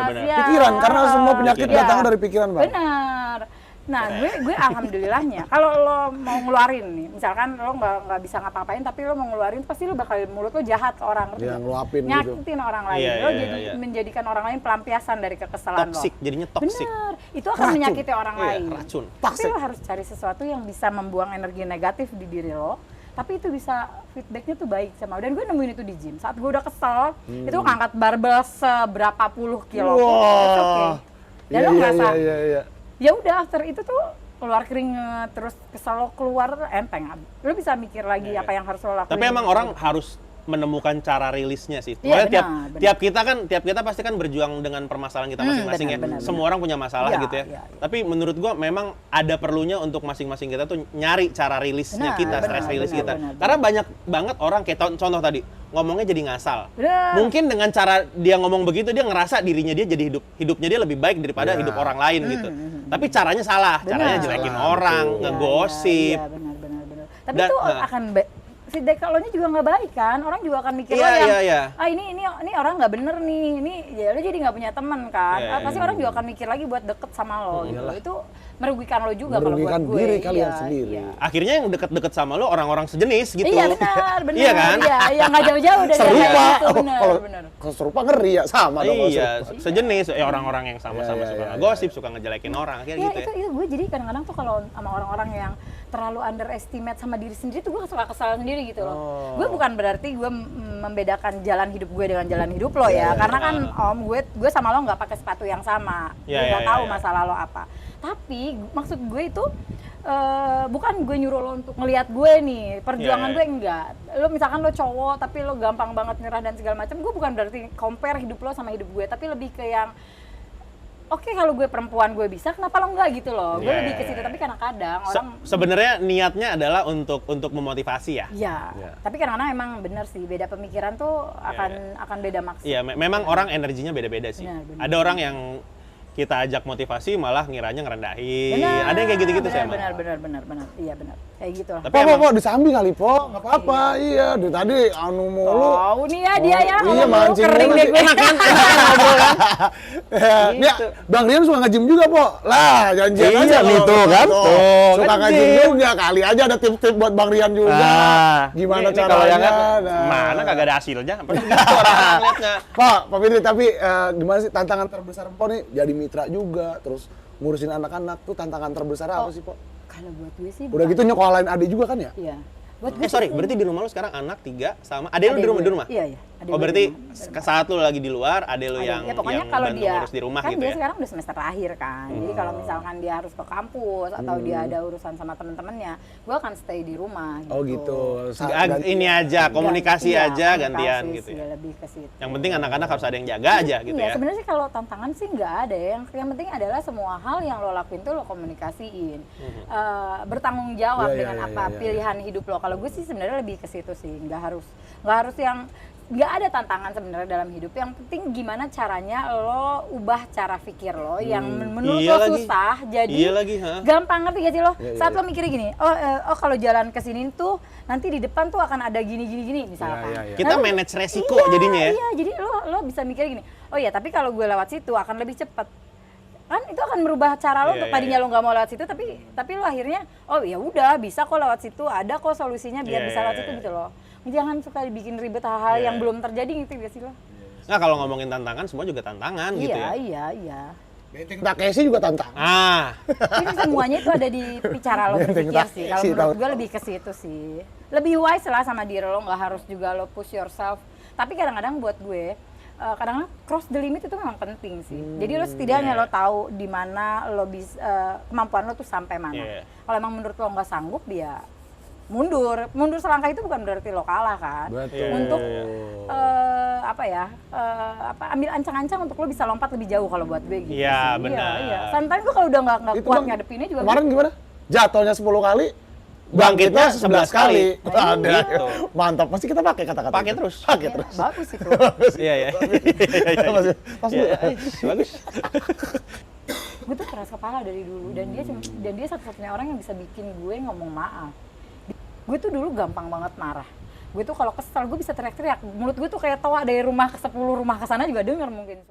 [SPEAKER 3] Benar.
[SPEAKER 2] Pikiran, karena semua penyakit
[SPEAKER 1] Iya.
[SPEAKER 2] datang dari pikiran, Bang.
[SPEAKER 1] Benar. Nah, gue alhamdulillahnya kalau lo mau ngeluarin nih, misalkan lo nggak bisa ngapa-ngapain tapi lo mau ngeluarin, pasti lo bakal mulut lo jahat ke orang, ngerti
[SPEAKER 2] Iya,
[SPEAKER 1] nggak?
[SPEAKER 2] ngeluapin gitu.
[SPEAKER 1] Nyakitin orang lain.
[SPEAKER 3] Iya,
[SPEAKER 1] Lo
[SPEAKER 3] iya,
[SPEAKER 1] jadi
[SPEAKER 3] iya.
[SPEAKER 1] menjadikan orang lain pelampiasan dari kekesalan
[SPEAKER 3] Toxic,
[SPEAKER 1] lo.
[SPEAKER 3] jadinya toxic.
[SPEAKER 1] Bener, itu akan menyakiti orang
[SPEAKER 3] Iya,
[SPEAKER 1] lain.
[SPEAKER 3] racun.
[SPEAKER 1] Tapi lo harus cari sesuatu yang bisa membuang energi negatif di diri lo. Tapi itu bisa feedbacknya tuh baik sama. Dan gue nemuin itu di gym. Saat gue udah kesel, itu ngangkat barbel seberapa puluh kilo. It's okay. Dan lo ngerasa,
[SPEAKER 2] Iya.
[SPEAKER 1] ya udah after itu tuh keluar keringet, terus kesel lo keluar enteng. Lo bisa mikir lagi apa yang harus lo lakuin.
[SPEAKER 3] Tapi emang orang harus menemukan cara rilisnya sih.
[SPEAKER 1] Iya,
[SPEAKER 3] Pokoknya
[SPEAKER 1] benar.
[SPEAKER 3] tiap kita pasti kan berjuang dengan permasalahan kita masing-masing ya.
[SPEAKER 1] benar.
[SPEAKER 3] Semua orang punya masalah
[SPEAKER 1] Iya,
[SPEAKER 3] gitu ya.
[SPEAKER 1] iya.
[SPEAKER 3] Tapi menurut gua memang ada perlunya untuk masing-masing kita tuh nyari cara rilisnya
[SPEAKER 1] Benar,
[SPEAKER 3] kita,
[SPEAKER 1] benar,
[SPEAKER 3] stress rilis
[SPEAKER 1] benar,
[SPEAKER 3] kita.
[SPEAKER 1] benar.
[SPEAKER 3] Karena banyak banget orang kayak contoh tadi ngomongnya jadi ngasal.
[SPEAKER 1] Benar.
[SPEAKER 3] Mungkin dengan cara dia ngomong begitu dia ngerasa dirinya dia jadi hidupnya dia lebih baik daripada hidup orang lain gitu. Tapi caranya salah, caranya
[SPEAKER 1] Benar.
[SPEAKER 3] jelekin
[SPEAKER 2] Salah,
[SPEAKER 3] orang,
[SPEAKER 2] betul.
[SPEAKER 3] ngegosip.
[SPEAKER 1] Iya, benar. Tapi
[SPEAKER 3] Dan-
[SPEAKER 1] itu akan feedback kalau nya juga nggak baik kan, orang juga akan mikir
[SPEAKER 3] Iya,
[SPEAKER 1] lo yang
[SPEAKER 3] iya.
[SPEAKER 1] ini orang nggak bener nih, ini ya lo jadi nggak punya teman kan.
[SPEAKER 3] Iya,
[SPEAKER 1] Pasti orang juga akan mikir lagi buat deket sama lo gitu. Itu merugikan lo juga kalau buat
[SPEAKER 2] Merugikan
[SPEAKER 1] gue.
[SPEAKER 2] diri kalian
[SPEAKER 1] Iya,
[SPEAKER 2] sendiri.
[SPEAKER 1] iya.
[SPEAKER 3] Akhirnya yang deket-deket sama lo orang-orang sejenis gitu.
[SPEAKER 1] Iya benar.
[SPEAKER 3] Iya kan?
[SPEAKER 1] Iya, nggak jauh-jauh dari
[SPEAKER 2] Serupa.
[SPEAKER 1] yang kayak gitu,
[SPEAKER 2] Kalau
[SPEAKER 1] benar.
[SPEAKER 2] kalau serupa ngeri ya, sama dong. kalau
[SPEAKER 3] Iya,
[SPEAKER 2] serupa.
[SPEAKER 3] sejenis ya orang-orang yang sama-sama
[SPEAKER 2] Iya,
[SPEAKER 3] suka
[SPEAKER 2] iya,
[SPEAKER 3] ngegosip, suka ngejelekin orang, akhirnya
[SPEAKER 1] Ya
[SPEAKER 3] gitu ya.
[SPEAKER 1] itu gue jadi kadang-kadang tuh kalau sama orang-orang yang terlalu underestimate sama diri sendiri tuh gue suka kesal sendiri gitu loh. Gue bukan berarti gue membedakan jalan hidup gue dengan jalan hidup lo ya, karena kan gue sama lo nggak pakai sepatu yang sama, gue nggak tahu masalah lo apa. Tapi maksud gue itu bukan gue nyuruh lo untuk ngelihat gue nih, perjuangan gue enggak. Lo misalkan lo cowok tapi lo gampang banget nyerah dan segala macam, gue bukan berarti compare hidup lo sama hidup gue, tapi lebih ke yang oke, kalau gue perempuan gue bisa, kenapa lo enggak gitu loh? Gue lebih ke situ, tapi kadang-kadang orang
[SPEAKER 3] sebenarnya niatnya adalah untuk memotivasi ya.
[SPEAKER 1] Iya. Tapi kadang-kadang emang bener sih, beda pemikiran tuh akan beda maksud.
[SPEAKER 3] Iya, memang orang energinya beda-beda sih.
[SPEAKER 1] Benar.
[SPEAKER 3] Ada orang yang kita ajak motivasi malah ngiranya ngerendahin. Ada yang kayak gitu-gitu sih emang.
[SPEAKER 1] Benar. Iya benar. Kayak gitu lah.
[SPEAKER 3] Tapi emang,
[SPEAKER 2] Po, disambi kali, Po. Nggak apa-apa. Iya, dari tadi anu mulu.
[SPEAKER 1] Oh, nih ya dia ya.
[SPEAKER 2] Iya, mancing
[SPEAKER 1] kering
[SPEAKER 2] mulu
[SPEAKER 1] deh
[SPEAKER 2] sih.
[SPEAKER 1] gue.
[SPEAKER 3] ngobrol kan?
[SPEAKER 2] Ya, Bang Rian suka nge-gym juga, Po. Lah, janjian
[SPEAKER 3] Iya,
[SPEAKER 2] aja
[SPEAKER 3] nih tuh kan. Tuh,
[SPEAKER 2] Suka
[SPEAKER 3] kan
[SPEAKER 2] nge-gym
[SPEAKER 3] gym.
[SPEAKER 2] juga. Kali aja ada tip-tip buat Bang Rian juga. Gimana
[SPEAKER 3] ini kalau yang
[SPEAKER 2] caranya? Nah.
[SPEAKER 3] mana kagak ada hasilnya. Apa gitu orang liatnya.
[SPEAKER 2] Pak Fitri, tapi gimana sih tantangan terbesar Po nih? Jadi mitra juga, terus ngurusin anak-anak tuh tantangan terbesar apa sih, Po?
[SPEAKER 1] Kalau buat gue sih
[SPEAKER 2] Udah gitu nyokolain adik juga kan ya?
[SPEAKER 1] Iya. Buat gue
[SPEAKER 3] Sorry,
[SPEAKER 1] sih-
[SPEAKER 3] berarti di rumah lu sekarang anak 3 sama adek lu di
[SPEAKER 1] gue.
[SPEAKER 3] rumah?
[SPEAKER 1] Iya. Adek
[SPEAKER 3] Oh
[SPEAKER 1] gue
[SPEAKER 3] berarti
[SPEAKER 1] di rumah.
[SPEAKER 3] saat lu lagi di luar, adek lu
[SPEAKER 1] Ada.
[SPEAKER 3] yang
[SPEAKER 1] Ya, pokoknya
[SPEAKER 3] yang
[SPEAKER 1] kalau
[SPEAKER 3] bantu
[SPEAKER 1] dia
[SPEAKER 3] ngurus di rumah
[SPEAKER 1] kan
[SPEAKER 3] gitu
[SPEAKER 1] dia
[SPEAKER 3] ya?
[SPEAKER 1] sekarang udah semester akhir kan, jadi kalau misalkan dia harus ke kampus atau dia ada urusan sama temen-temennya, gue akan stay di rumah gitu.
[SPEAKER 2] Oh gitu.
[SPEAKER 3] Ini aja, komunikasi
[SPEAKER 1] Iya,
[SPEAKER 3] aja gantian
[SPEAKER 1] komunikasi
[SPEAKER 3] gitu
[SPEAKER 1] sih,
[SPEAKER 3] ya?
[SPEAKER 1] lebih ke situ.
[SPEAKER 3] Yang penting anak-anak harus ada yang jaga aja gitu
[SPEAKER 1] Iya,
[SPEAKER 3] ya?
[SPEAKER 1] sebenarnya sih kalau tantangan sih nggak ada ya. Yang penting adalah semua hal yang lo lakuin tuh lo komunikasiin, bertanggung jawab
[SPEAKER 2] Iya,
[SPEAKER 1] dengan
[SPEAKER 2] iya,
[SPEAKER 1] apa
[SPEAKER 2] iya.
[SPEAKER 1] pilihan hidup lo. Kalau gue sih sebenarnya lebih ke situ sih, nggak harus yang nggak ada tantangan sebenarnya dalam hidup. Yang penting gimana caranya lo ubah cara pikir lo yang menurut
[SPEAKER 3] Iya
[SPEAKER 1] lo
[SPEAKER 3] lagi.
[SPEAKER 1] susah jadi
[SPEAKER 3] Iya lagi, ha?
[SPEAKER 1] gampang, ngerti gak sih lo?
[SPEAKER 2] Iya,
[SPEAKER 1] Saat
[SPEAKER 2] iya.
[SPEAKER 1] lo mikirnya gini, oh kalau jalan ke sini tuh nanti di depan tuh akan ada gini misalkan.
[SPEAKER 2] Iya, iya.
[SPEAKER 3] Kita
[SPEAKER 1] Lalu-
[SPEAKER 3] manage resiko
[SPEAKER 1] Iya,
[SPEAKER 3] jadinya ya?
[SPEAKER 1] Iya, jadi lo bisa mikir gini, oh ya tapi kalau gue lewat situ akan lebih cepat. Kan itu akan merubah cara lo,
[SPEAKER 3] Iya,
[SPEAKER 1] tadinya
[SPEAKER 3] iya.
[SPEAKER 1] lo nggak mau lewat situ tapi lo akhirnya, oh ya udah bisa kok lewat situ, ada kok solusinya biar
[SPEAKER 3] Iya,
[SPEAKER 1] bisa
[SPEAKER 3] iya,
[SPEAKER 1] lewat situ
[SPEAKER 3] iya.
[SPEAKER 1] gitu loh. Jangan suka bikin ribet hal-hal
[SPEAKER 3] Iya.
[SPEAKER 1] yang belum terjadi gitu gak sih lo?
[SPEAKER 3] Nah kalau ngomongin tantangan, semua juga tantangan gitu ya?
[SPEAKER 1] Iya.
[SPEAKER 2] Benteng Takeshi juga tantangan.
[SPEAKER 1] Ini semuanya itu ada di cara lo
[SPEAKER 2] Benteng
[SPEAKER 1] berpikir sih. Kalau
[SPEAKER 2] Takeshi,
[SPEAKER 1] menurut
[SPEAKER 2] tahu.
[SPEAKER 1] gue lebih ke situ sih. Lebih wise lah sama diri lo, nggak harus juga lo push yourself. Tapi kadang-kadang buat gue, kadang-kadang cross the limit itu memang penting sih. Jadi lo setidaknya lo tahu di mana lo bisa kemampuan lo tuh sampai mana.
[SPEAKER 3] Iya.
[SPEAKER 1] Kalau emang menurut lo nggak sanggup, ya mundur selangkah itu bukan berarti lo kalah kan.
[SPEAKER 2] Betul.
[SPEAKER 1] Untuk ambil ancang-ancang untuk lo bisa lompat lebih jauh kalau buat gue gitu.
[SPEAKER 3] Iya,
[SPEAKER 1] sih.
[SPEAKER 3] benar.
[SPEAKER 1] Iya. Sometimes gue kalau udah nggak
[SPEAKER 2] Itu,
[SPEAKER 1] kuat
[SPEAKER 2] Bang,
[SPEAKER 1] ngadepinnya juga
[SPEAKER 2] Kemarin gimana? Jatuhnya 10 kali,
[SPEAKER 3] Bangkitnya 11 kali.
[SPEAKER 2] Ada.
[SPEAKER 3] Gitu.
[SPEAKER 2] Mantap, pasti kita pakai kata-kata.
[SPEAKER 3] Pakai
[SPEAKER 2] itu.
[SPEAKER 3] terus.
[SPEAKER 2] Pakai
[SPEAKER 1] ya,
[SPEAKER 2] terus.
[SPEAKER 1] bagus itu.
[SPEAKER 3] Iya, iya.
[SPEAKER 2] Pas
[SPEAKER 3] Iya, bagus.
[SPEAKER 1] Gue tuh keras kepala dari dulu dan dia satu-satunya orang yang bisa bikin gue ngomong maaf. Gue tuh dulu gampang banget marah. Gue tuh kalau kesel gue bisa teriak-teriak. Mulut gue tuh kayak toa dari rumah ke 10 rumah ke sana juga denger mungkin.